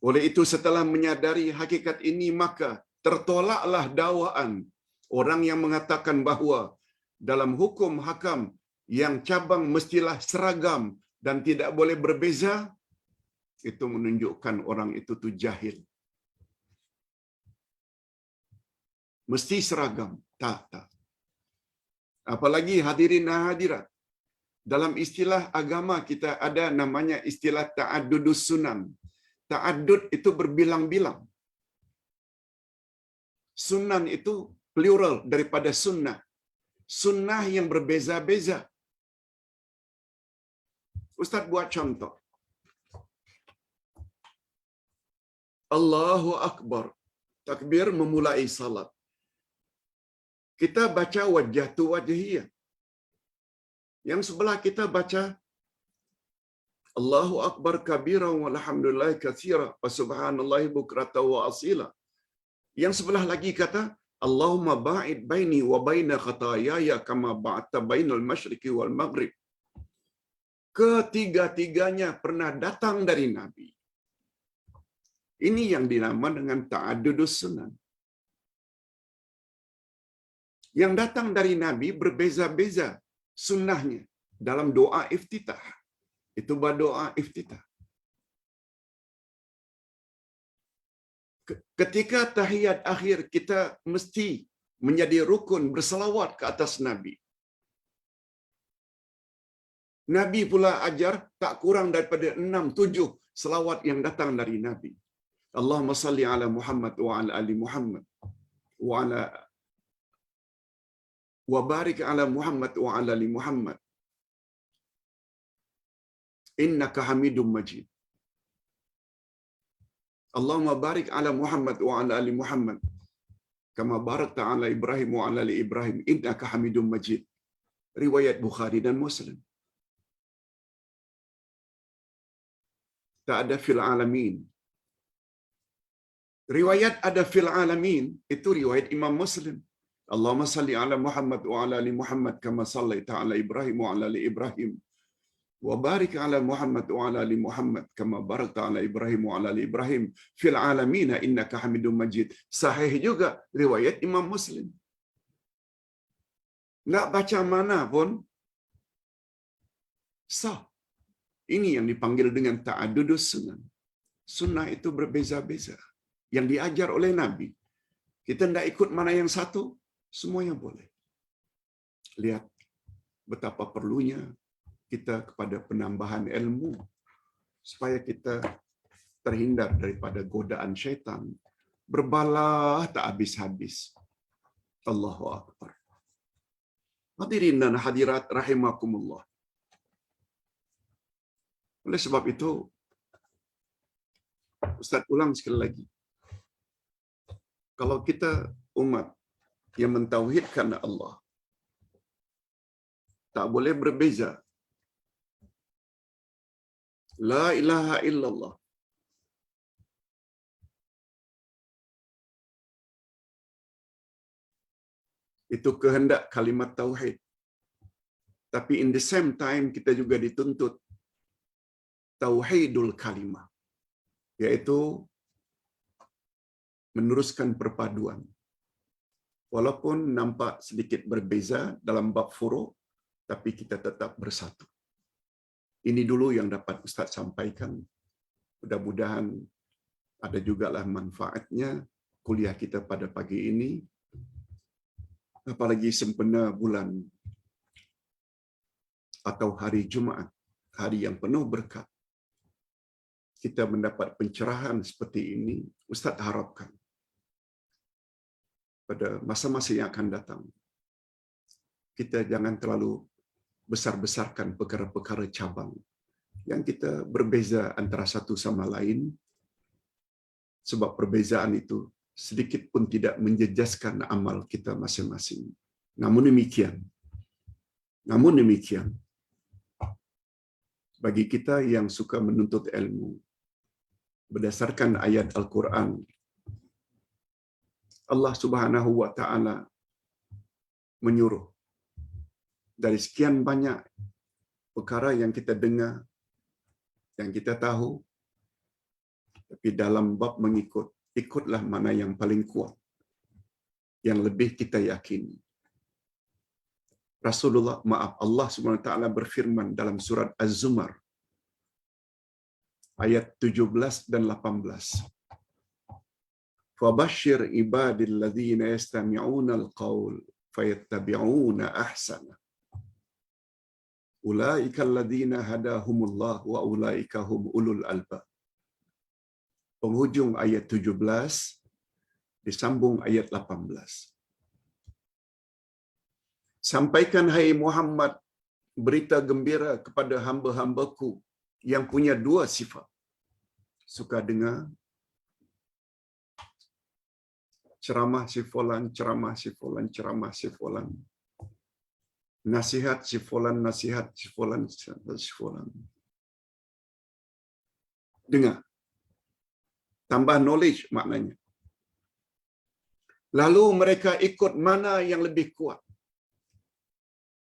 Oleh itu setelah menyadari hakikat ini maka tertolaklah dakwaan orang yang mengatakan bahawa dalam hukum hakam yang cabang mestilah seragam dan tidak boleh berbeza, itu menunjukkan orang itu tu jahil. Mesti seragam. Tak. Apalagi hadirin dan hadirat, dalam istilah agama kita ada namanya istilah ta'addudus sunan. Ta'addud itu berbilang-bilang. Sunan itu plural daripada sunnah. Sunnah yang berbeza-beza. Ustaz buat contoh. Allahu Akbar. Takbir memulai salat. Kita baca wajhatu wajhiyah. Yang sebelah kita baca Allahu Akbar kabiran walhamdulillahi katsira wa subhanallahi bukratan wa asila. Yang sebelah lagi kata Allahumma ba'id baini wa baina khataayaya kama ba'adta bainal masyriqi wal maghrib. Ketiga-tiganya pernah datang dari Nabi. Ini yang dinamakan dengan ta'addudus sunan. Yang datang dari Nabi berbeza-beza sunnahnya dalam doa iftitah. Itu doa iftitah. Ketika tahiyat akhir kita mesti menjadi rukun berselawat ke atas Nabi. Nabi pula ajar tak kurang daripada 6-7 selawat yang datang dari Nabi. Allahumma salli ala Muhammad wa ala ali Muhammad wa barik ala Muhammad wa ala ali Muhammad. Innaka Hamidum Majid. Allahumma barik ala Muhammad wa ala ali Muhammad kama barakta ala Ibrahim wa ala ali Ibrahim innaka Hamidum Majid. Riwayat Bukhari dan Muslim. Tak ada fil alamin. Riwayat ada fil alamin itu riwayat Imam Muslim. Allahumma salli ala Muhammad wa ala ali Muhammad kama sallaita ala Ibrahim wa ala ali Ibrahim wa barik ala Muhammad wa ala ali Muhammad kama barakta ala Ibrahim wa ala ali Ibrahim fil alamin innaka Hamidum Majid. Sahih juga riwayat Imam Muslim. Nak baca mana pun sah. Ini yang dipanggil dengan ta'addudus sunan. Sunnah itu berbeza-beza. Yang diajar oleh Nabi. Kita tidak ikut mana yang satu, semuanya boleh. Lihat betapa perlunya kita kepada penambahan ilmu supaya kita terhindar daripada godaan syaitan. Berbalah tak habis-habis. Allahu Akbar. Hadirin dan hadirat rahimakumullah. Oleh sebab itu, Ustaz ulang sekali lagi. Kalau kita umat yang mentauhidkan Allah, tak boleh berbeza. La ilaha illallah. Itu kehendak kalimat tauhid. Tapi in the same time kita juga dituntut tauhidul kalimah, yaitu meneruskan perpaduan. Walaupun nampak sedikit berbeza dalam bab furu', tapi kita tetap bersatu. Ini dulu yang dapat Ustaz sampaikan. Mudah-mudahan ada jugalah manfaatnya kuliah kita pada pagi ini. Apalagi sempena bulan atau hari Jumaat, hari yang penuh berkat. Kita mendapat pencerahan seperti ini, Ustaz harapkan pada masa-masa yang akan datang, kita jangan terlalu besar-besarkan perkara-perkara cabang yang kita berbeza antara satu sama lain, sebab perbezaan itu sedikit pun tidak menjejaskan amal kita masing-masing. Namun demikian, bagi kita yang suka menuntut ilmu, berdasarkan ayat Al-Quran, Allah Subhanahu wa Ta'ala menyuruh dari sekian banyak perkara yang kita dengar, yang kita tahu, tapi dalam bab mengikut, ikutlah mana yang paling kuat, yang lebih kita yakini. Allah Subhanahu wa Ta'ala berfirman dalam surat Az-Zumar ayat 17 dan 18. Fabashshir ibadil ladzina yastami'una al-qaul fayattabi'una ahsana. Ulaika alladzina hadahumullah wa ulaika hum ulul albab. Penghujung ayat 17, Disambung ayat 18. Sampaikan hai Muhammad berita gembira kepada hamba-hambaku yang punya dua sifat. Suka dengar ceramah si fulan, ceramah si fulan, ceramah si fulan. Nasihat si fulan, nasihat si fulan, si fulan. Dengar. Tambah knowledge maknanya. Lalu mereka ikut mana yang lebih kuat.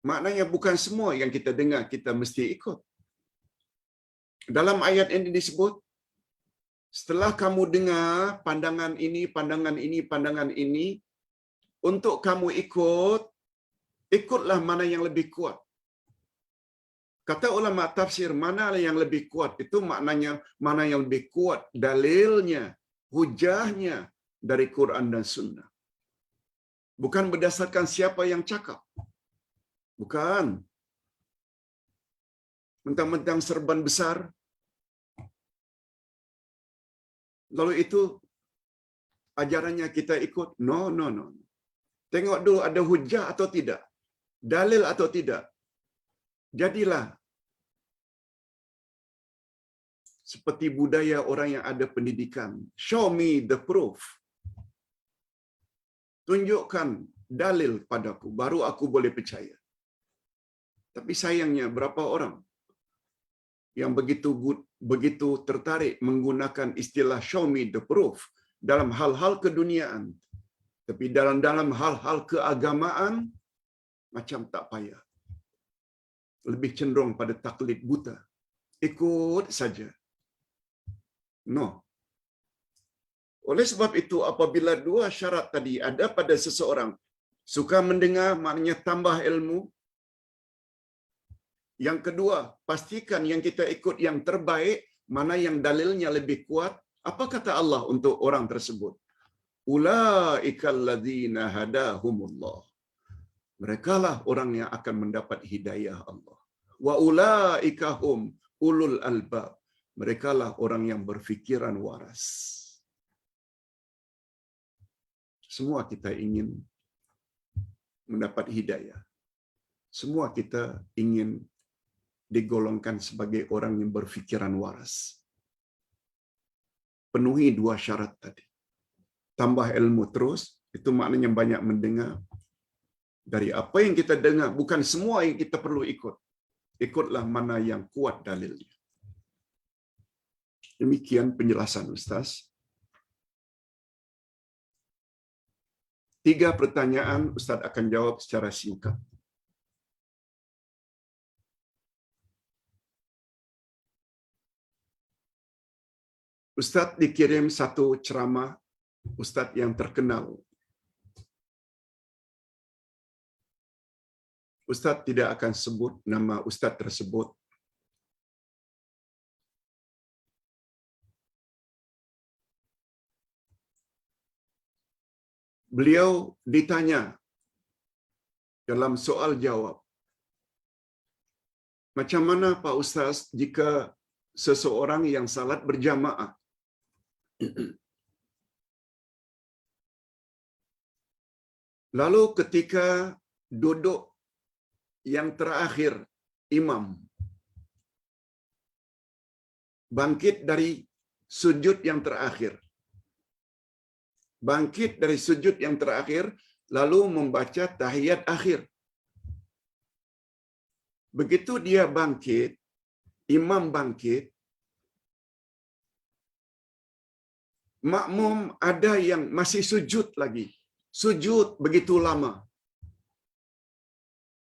Maknanya bukan semua yang kita dengar kita mesti ikut. Dalam ayat ini disebut, setelah kamu dengar pandangan ini, pandangan ini, pandangan ini, untuk kamu ikut, ikutlah mana yang lebih kuat. Kata ulama tafsir, mana yang lebih kuat? Itu maknanya mana yang lebih kuat dalilnya, hujahnya dari Quran dan Sunnah. Bukan berdasarkan siapa yang cakap. Bukan. Mentang-mentang serban besar. Lalu itu ajarannya kita ikut. No. Tengok dulu ada hujah atau tidak. Dalil atau tidak. Jadilah seperti budaya orang yang ada pendidikan. Show me the proof. Tunjukkan dalil padaku, baru aku boleh percaya. Tapi sayangnya berapa orang yang begitu tertarik menggunakan istilah show me the proof dalam hal-hal keduniaan. Tapi dalam hal-hal keagamaan, macam tak payah. Lebih cenderung pada taklid buta. Ikut saja. No. Oleh sebab itu, apabila dua syarat tadi ada pada seseorang, suka mendengar maknanya tambah ilmu. Yang kedua, pastikan yang kita ikut yang terbaik, mana yang dalilnya lebih kuat. Apa kata Allah untuk orang tersebut? Ulaikal ladzina hadahumullah. Merekalah orang yang akan mendapat hidayah Allah. Wa ulaika hum ulul albab. Merekalah orang yang berfikiran waras. Semua kita ingin mendapat hidayah. Semua kita ingin digolongkan sebagai orang yang berfikiran waras. Penuhi dua syarat tadi. Tambah ilmu terus, itu maknanya banyak mendengar. Dari apa yang kita dengar, bukan semua yang kita perlu ikut. Ikutlah mana yang kuat dalilnya. Demikian penjelasan Ustaz. 3 pertanyaan Ustaz akan jawab secara singkat. Ustaz dikirim satu ceramah Ustaz yang terkenal. Ustaz tidak akan sebut nama Ustaz tersebut. Beliau ditanya dalam soal jawab, macam mana Pak Ustaz jika seseorang yang salat berjamaah? Lalu ketika duduk yang terakhir imam bangkit dari sujud yang terakhir. Bangkit dari sujud yang terakhir lalu membaca tahiyat akhir. Begitu dia bangkit, imam bangkit, makmum ada yang masih sujud lagi. Sujud begitu lama.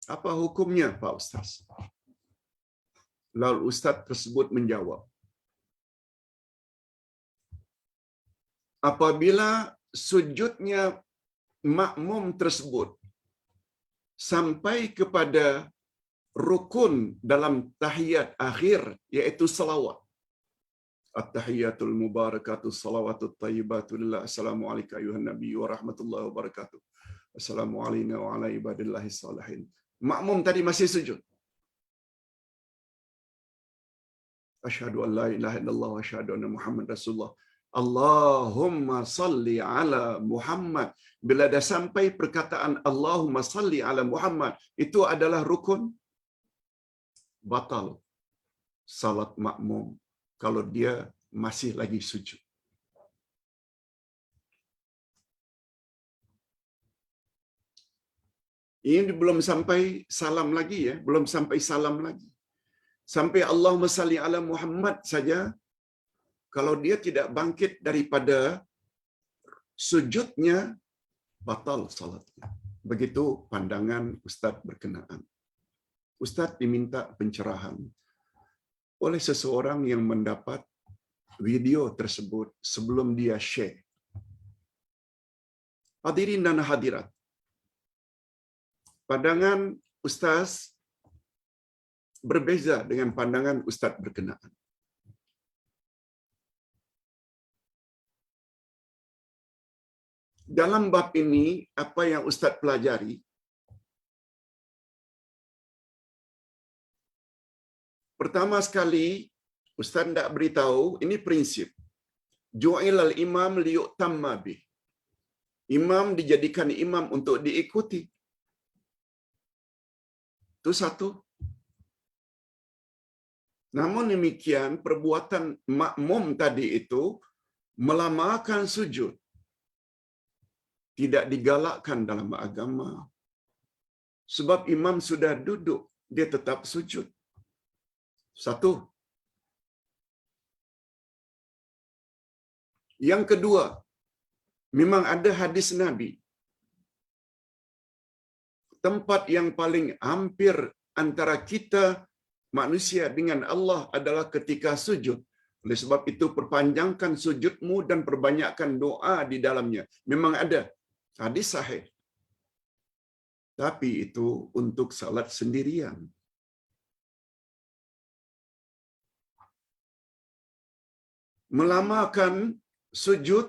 Apa hukumnya, Pak Ustaz? Lalu Ustaz tersebut menjawab, apabila sujudnya makmum tersebut sampai kepada rukun dalam tahiyat akhir, yaitu salawat. At-tahiyatul mubarakatuh salawatut tayyibatu lillah. Assalamualaikum ayuhan nabi wa rahmatullahi wa barakatuh. Assalamualaikum wa ala ibadillahi salihin. Makmum tadi masih sujud. Asyhadu an la ilaha illallah wa asyhadu anna Muhammad Rasulullah. Allahumma salli ala Muhammad. Bila dah sampai perkataan Allahumma salli ala Muhammad, itu adalah rukun, batal salat makmum kalau dia masih lagi sujud. Ini belum sampai salam lagi ya, belum sampai salam lagi. Sampai Allahumma salli ala Muhammad saja, kalau dia tidak bangkit daripada sujudnya, batal salatnya. Begitu pandangan Ustaz berkenaan. Ustaz diminta pencerahan oleh seseorang yang mendapat video tersebut sebelum dia share. Hadirin dan hadirat, pandangan Ustaz berbeza dengan pandangan Ustaz berkenaan. Dalam bab ini, apa yang Ustaz pelajari, pertama sekali, Ustaz tidak beritahu, ini prinsip. Ju'ilal imam liyu'tamma bih. Imam dijadikan imam untuk diikuti. Itu satu. Namun demikian, perbuatan makmum tadi itu melamakan sujud. Tidak digalakkan dalam agama. Sebab imam sudah duduk, dia tetap sujud. Satu. Yang kedua, memang ada hadis Nabi. Tempat yang paling hampir antara kita manusia dengan Allah adalah ketika sujud. Oleh sebab itu, perpanjangkan sujudmu dan perbanyakkan doa di dalamnya. Memang ada hadis sahih. Tapi itu untuk salat sendirian. Melamakan sujud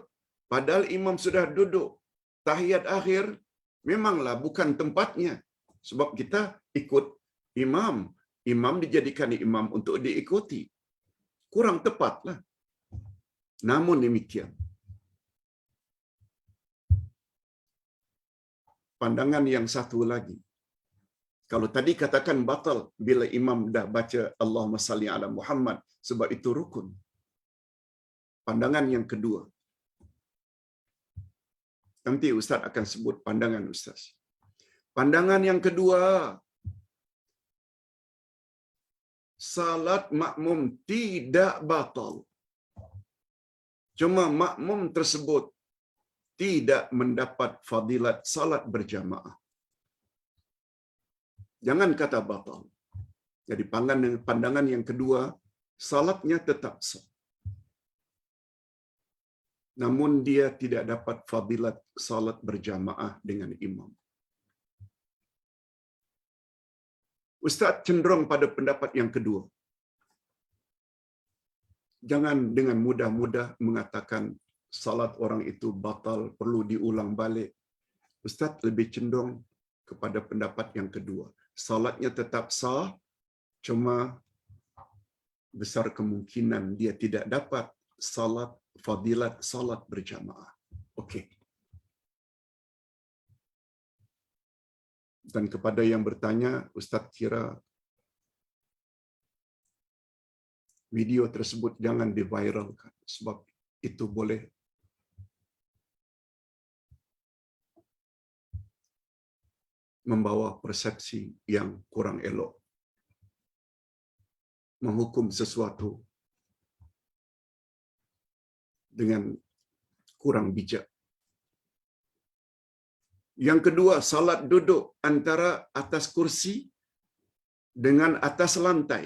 padahal imam sudah duduk tahiyat akhir, memanglah bukan tempatnya. Sebab kita ikut imam. Imam dijadikan imam untuk diikuti. Kurang tepatlah. Namun demikian, pandangan yang satu lagi. Kalau tadi katakan batal bila imam dah baca Allahumma salli ala Muhammad, sebab itu rukun. Pandangan yang kedua. Nanti Ustaz akan sebut pandangan Ustaz. Pandangan yang kedua, salat makmum tidak batal. Cuma makmum tersebut tidak mendapat fadilat salat berjamaah. Jangan kata batal. Jadi pandangan yang kedua, salatnya tetap sah. Namun dia tidak dapat fadilat salat berjamaah dengan imam. Ustaz cenderung pada pendapat yang kedua. Jangan dengan mudah-mudah mengatakan salat orang itu batal, perlu diulang balik. Ustaz lebih cenderung kepada pendapat yang kedua. Salatnya tetap sah, cuma besar kemungkinan dia tidak dapat salat fadilat salat berjamaah. Okey. Dan kepada yang bertanya, Ustaz kira video tersebut jangan diviralkan sebab itu boleh membawa persepsi yang kurang elok. Menghukum sesuatu dengan kurang bijak. Yang kedua, salat duduk antara atas kursi dengan atas lantai.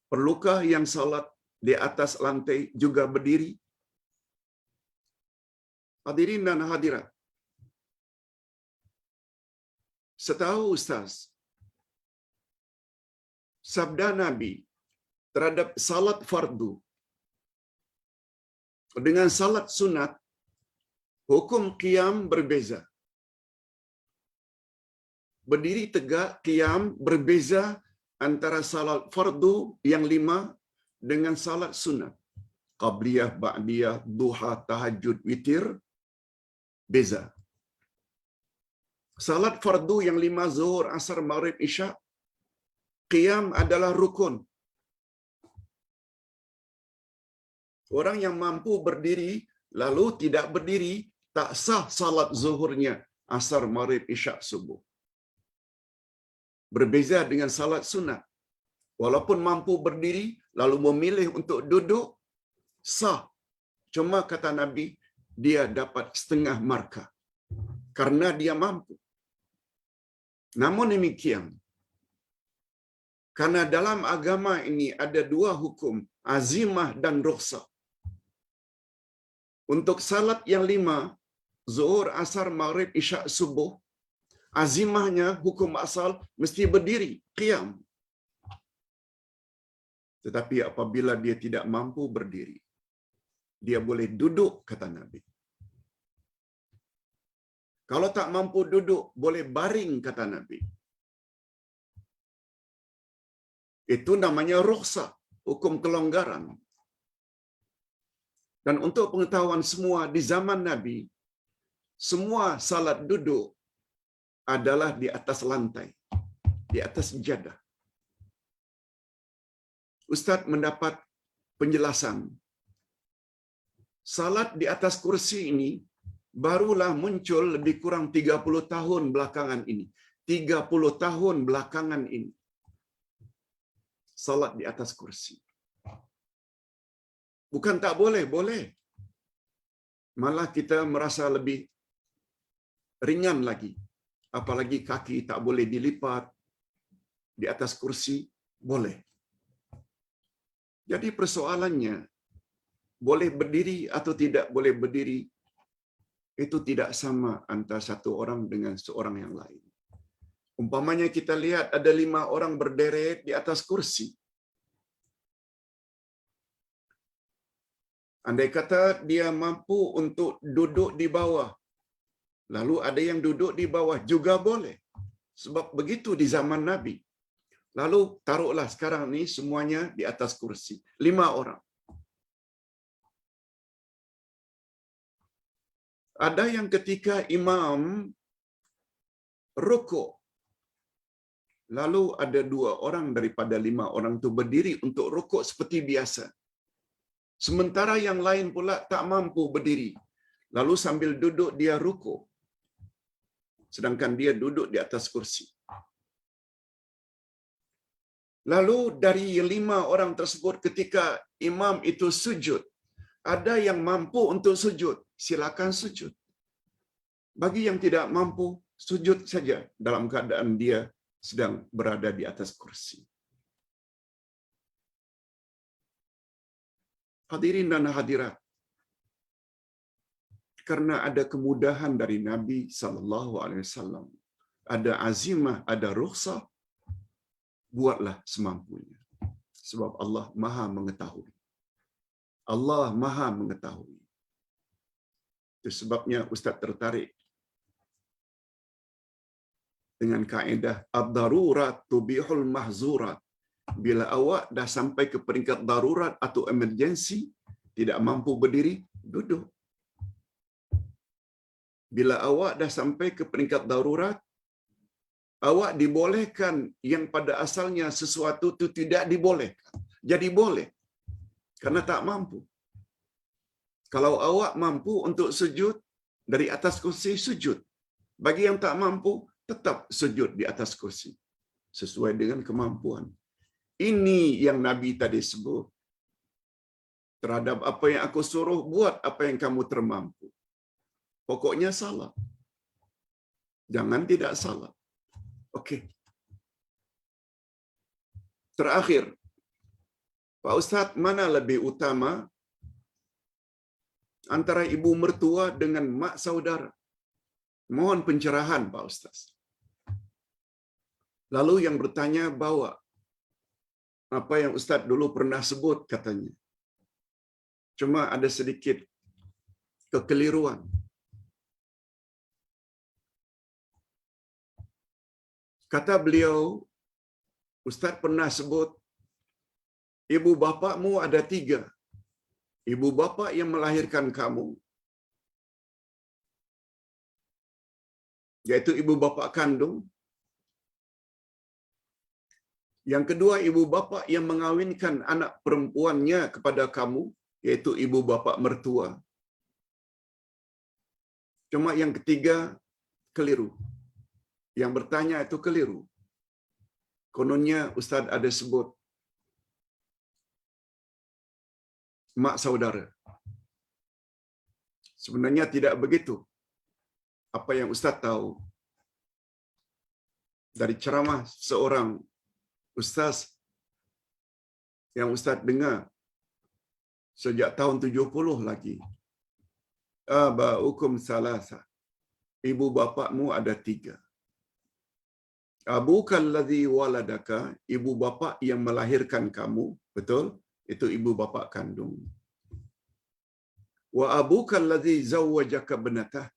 Perlukah yang salat di atas lantai juga berdiri? Hadirin dan hadirat, setahu Ustaz, sabda Nabi terhadap salat fardu dengan salat sunat, hukum qiyam berbeza. Berdiri tegak qiyam berbeza antara salat fardu yang 5 dengan salat sunat. qabliyah, ba'diyah, duha, tahajud, witir, beza. Salat fardu yang 5 zuhur, asar, maghrib, isya, qiyam adalah rukun. Orang yang mampu berdiri lalu tidak berdiri, tak sah salat zuhurnya, asar, maghrib, isya, subuh. Berbeza dengan salat sunat. Walaupun mampu berdiri lalu memilih untuk duduk, sah. Cuma kata Nabi, dia dapat setengah markah karena dia mampu. Namun demikian, karena dalam agama ini ada 2 hukum, azimah dan rukhsah. Untuk salat yang 5, zuhur, asar, maghrib, isya, subuh, azimahnya hukum asal mesti berdiri, qiyam. Tetapi apabila dia tidak mampu berdiri, dia boleh duduk, kata Nabi. Kalau tak mampu duduk, boleh baring, kata Nabi. Itu namanya rukhsah, hukum kelonggaran. Dan untuk pengetahuan semua, di zaman Nabi, semua salat duduk adalah di atas lantai, di atas jadah. Ustaz mendapat penjelasan. Salat di atas kursi ini barulah muncul lebih kurang 30 tahun belakangan ini. 30 tahun belakangan ini. Salat di atas kursi. Bukan tak boleh, boleh. Malah kita merasa lebih ringan lagi. Apalagi kaki tak boleh dilipat di atas kursi, boleh. Jadi persoalannya, boleh berdiri atau tidak boleh berdiri, itu tidak sama antara satu orang dengan seorang yang lain. Umpamanya kita lihat ada 5 orang berderet di atas kursi. Andai kata dia mampu untuk duduk di bawah, lalu ada yang duduk di bawah juga boleh. Sebab begitu di zaman Nabi. Lalu taruhlah sekarang ni semuanya di atas kursi. 5 orang. Ada yang ketika imam rukuk, lalu ada 2 orang daripada 5 orang itu berdiri untuk rukuk seperti biasa. Sementara yang lain pula tak mampu berdiri. Lalu sambil duduk dia rukuk. Sedangkan dia duduk di atas kursi. Lalu dari 5 orang tersebut ketika imam itu sujud, ada yang mampu untuk sujud, silakan sujud. Bagi yang tidak mampu, sujud saja dalam keadaan dia sedang berada di atas kursi. Hadirin dan hadirat, karena ada kemudahan dari Nabi sallallahu alaihi wasallam, ada azimah, ada rukhsah, buatlah semampunya. Sebab Allah Maha mengetahui. Allah Maha mengetahui. Itu sebabnya Ustaz tertarik dengan kaedah ad-darurat tubihul mahzurat. Bila awak dah sampai ke peringkat darurat atau emergency, tidak mampu berdiri, duduk. Bila awak dah sampai ke peringkat darurat, awak dibolehkan yang pada asalnya sesuatu itu tidak dibolehkan. Jadi boleh. Karena tak mampu. Kalau awak mampu untuk sujud, dari atas kursi sujud. Bagi yang tak mampu, tetap sujud di atas kursi. Sesuai dengan kemampuan. Ini yang Nabi tadi sebut. Terhadap apa yang aku suruh, buat apa yang kamu termampu. Pokoknya salah. Jangan tidak salah. Okey. Terakhir, Pak Ustaz, mana lebih utama antara ibu mertua dengan mak saudara? Mohon pencerahan, Pak Ustaz. Lalu yang bertanya bawa apa yang Ustaz dulu pernah sebut katanya. Cuma ada sedikit kekeliruan. Kata beliau, Ustaz pernah sebut, ibu bapakmu ada 3. ibu bapa yang melahirkan kamu, yaitu ibu bapa kandung. Yang kedua, ibu bapa yang mengawinkan anak perempuannya kepada kamu, yaitu ibu bapa mertua. Cuma yang ketiga keliru. Yang bertanya itu keliru. Kononnya Ustaz ada sebut mak saudara. Sebenarnya tidak begitu. Apa yang Ustaz tahu dari ceramah seorang ustaz yang Ustaz dengar sejak tahun 70 lagi. Abaukum salasa. Ibu bapakmu ada 3. Abuka allazi waladaka, ibu bapa yang melahirkan kamu, betul? Itu ibu bapa kandung. Wa abuka allazi zawwajaka binatah,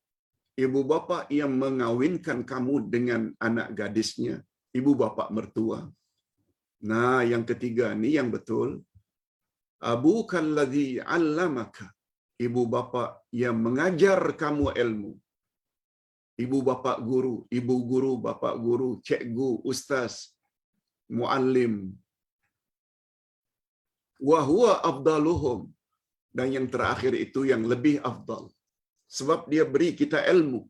ibu bapa yang mengawinkan kamu dengan anak gadisnya, ibu bapa mertua. Nah, yang ketiga ni yang betul. Abuka allazi 'allamaka, ibu bapa yang mengajar kamu ilmu. Ibu bapa guru, ibu guru, bapa guru, cikgu, ustaz, muallim. Wa huwa afdaluhum, dan yang terakhir itu yang lebih afdal. Sebab dia beri kita ilmu.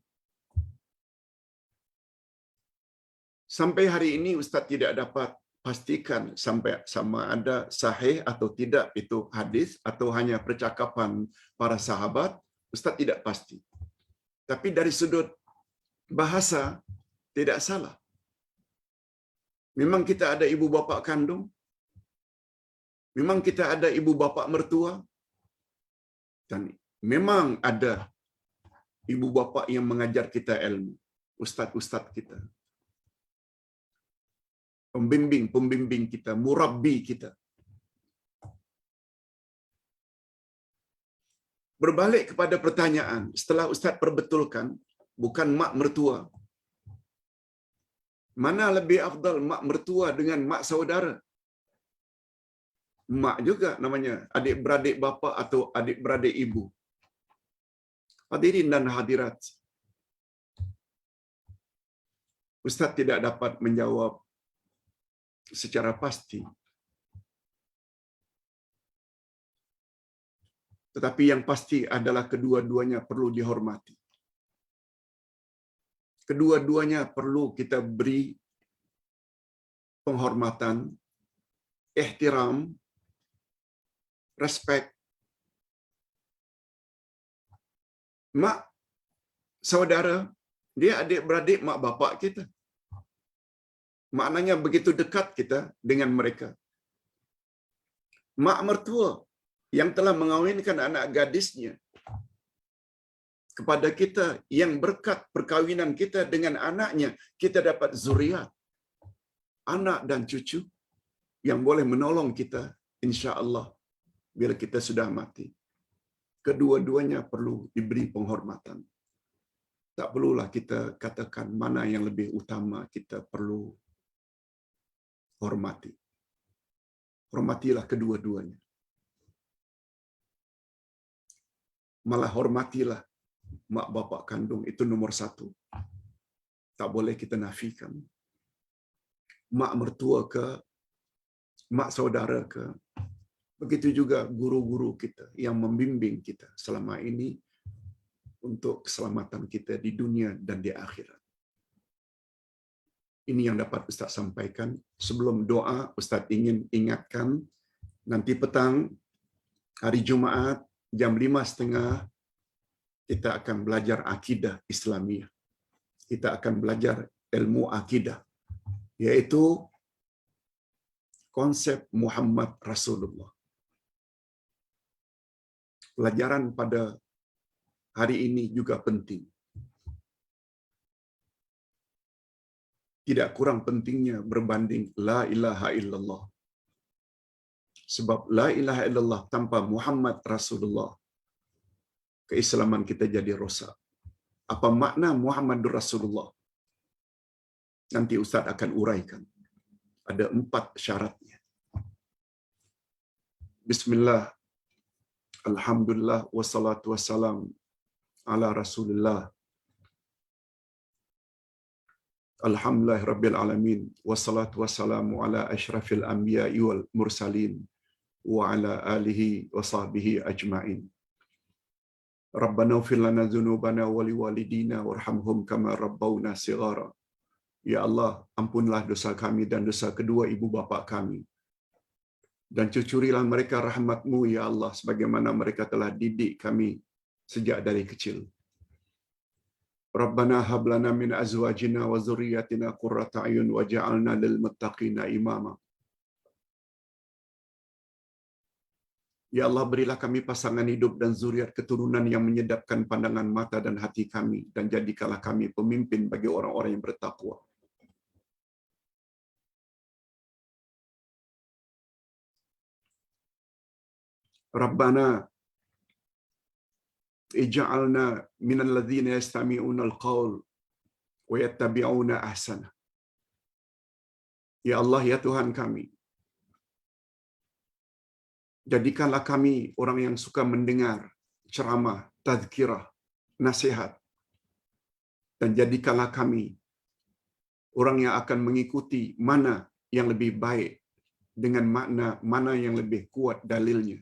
Sampai hari ini Ustaz tidak dapat pastikan sampai sama ada sahih atau tidak itu hadis atau hanya percakapan para sahabat, Ustaz tidak pasti. Tapi dari sudut bahasa tidak salah. Memang kita ada ibu bapa kandung, memang kita ada ibu bapa mertua, dan memang ada ibu bapa yang mengajar kita ilmu, ustaz-ustaz kita, pembimbing kita, murabbi kita. Berbalik kepada pertanyaan, setelah Ustaz perbetulkan, bukan mak mertua. Mana lebih afdal, mak mertua dengan mak saudara? Mak juga namanya, adik-beradik bapa atau adik-beradik ibu. Hadirin dan hadirat, Ustaz tidak dapat menjawab secara pasti. Tetapi yang pasti adalah kedua-duanya perlu dihormati. Kedua-duanya perlu kita beri penghormatan, ihtiram, respek. Mak saudara, dia adik-beradik mak bapak kita. Maknanya begitu dekat kita dengan mereka. Mak mertua yang telah mengawinkan anak gadisnya kepada kita, yang berkat perkawinan kita dengan anaknya, kita dapat zuriat, anak dan cucu yang boleh menolong kita insya-Allah bila kita sudah mati. Kedua-duanya perlu diberi penghormatan. Tak perlulah kita katakan mana yang lebih utama, kita perlu hormati. Hormatilah kedua-duanya. Malah hormatilah mak bapak kandung, itu nomor 1. Tak boleh kita nafikan. Mak mertua ke, mak saudara ke, begitu juga guru-guru kita yang membimbing kita selama ini untuk keselamatan kita di dunia dan di akhirat. Ini yang dapat Ustaz sampaikan. Sebelum doa, Ustaz ingin ingatkan, nanti petang, hari Jumaat, jam 5.30, kita akan belajar akidah Islamiyah. Kita akan belajar ilmu akidah, yaitu konsep Muhammad Rasulullah. Pelajaran pada hari ini juga penting. Tidak kurang pentingnya berbanding la ilaha illallah. Sebab la ilaha illallah tanpa Muhammad Rasulullah, keislaman kita jadi rosak. Apa makna Muhammadur Rasulullah? Nanti Ustaz akan uraikan. Ada 4 syaratnya. Bismillah. Alhamdulillah wassalatu wassalam ala Rasulillah. Alhamdulillah rabbil alamin wassalatu wassalamu ala asyrafil anbiya'i wal mursalin wa ala alihi wa sahbihi ajma'in. Rabbana ighfir lana dzunubana wa liwalidina warhamhum kama rabbawna shighara. Ya Allah, ampunlah dosa kami dan dosa kedua ibu bapa kami. Dan cucurilah mereka rahmat-Mu ya Allah sebagaimana mereka telah didik kami sejak dari kecil. Rabbana hab lana min azwajina wa dzurriyyatina qurrata a'yun waj'alna lil muttaqina imama. Ya Allah, berilah kami pasangan hidup dan zuriat keturunan yang menyedapkan pandangan mata dan hati kami, dan jadikanlah kami pemimpin bagi orang-orang yang bertakwa. Rabbana ij'alna minal ladzina yastami'una al-qaul wa yattabi'una ahsana. Ya Allah, ya Tuhan kami, jadikanlah kami orang yang suka mendengar ceramah, tazkirah, nasihat, dan jadikanlah kami orang yang akan mengikuti mana yang lebih baik dengan makna mana yang lebih kuat dalilnya.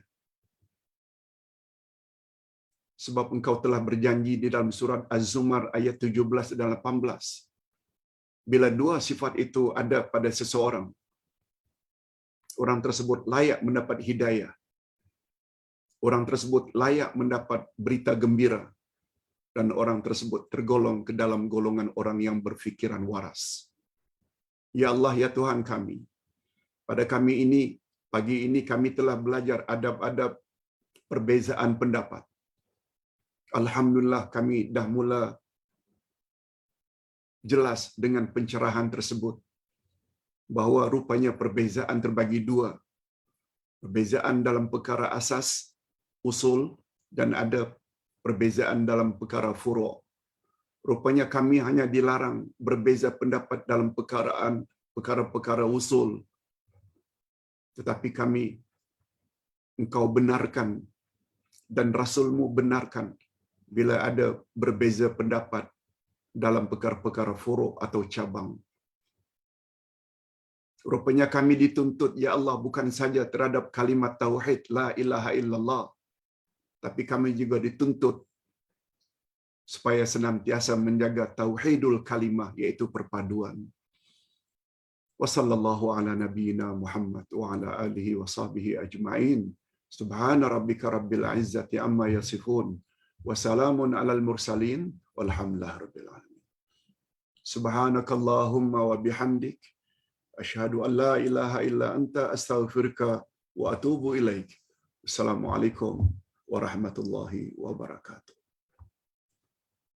Sebab Engkau telah berjanji di dalam surat Az-Zumar ayat 17 dan 18. Bila dua sifat itu ada pada seseorang, orang tersebut layak mendapat hidayah. Orang tersebut layak mendapat berita gembira. Dan orang tersebut tergolong ke dalam golongan orang yang berfikiran waras. Ya Allah, ya Tuhan kami, pada kami ini, pagi ini kami telah belajar adab-adab perbezaan pendapat. Alhamdulillah kami dah mula jelas dengan pencerahan tersebut bahawa rupanya perbezaan terbagi dua. Perbezaan dalam perkara asas, usul, dan ada perbezaan dalam perkara furu'. Rupanya kami hanya dilarang berbeza pendapat dalam perkara-perkara usul. Tetapi kami, Engkau benarkan dan Rasul-Mu benarkan bila ada berbeza pendapat dalam perkara-perkara furu' atau cabang. Rupanya kami dituntut, ya Allah, bukan saja terhadap kalimat tauhid la ilaha illallah, tapi kami juga dituntut supaya senantiasa menjaga tauhidul kalimah, yaitu perpaduan. Wa sallallahu ala nabiyyina Muhammad wa ala alihi wa sahbihi ajma'in. Subhana rabbika rabbil izzati amma yasifun. Wa salamun alal mursalin. Walhamdulillahi rabbil alamin. Subhanakallahumma wa bihamdik. Asyhadu an la ilaha illa anta astaghfiruka wa atubu ilaik. Assalamualaikum warahmatullahi wabarakatuh.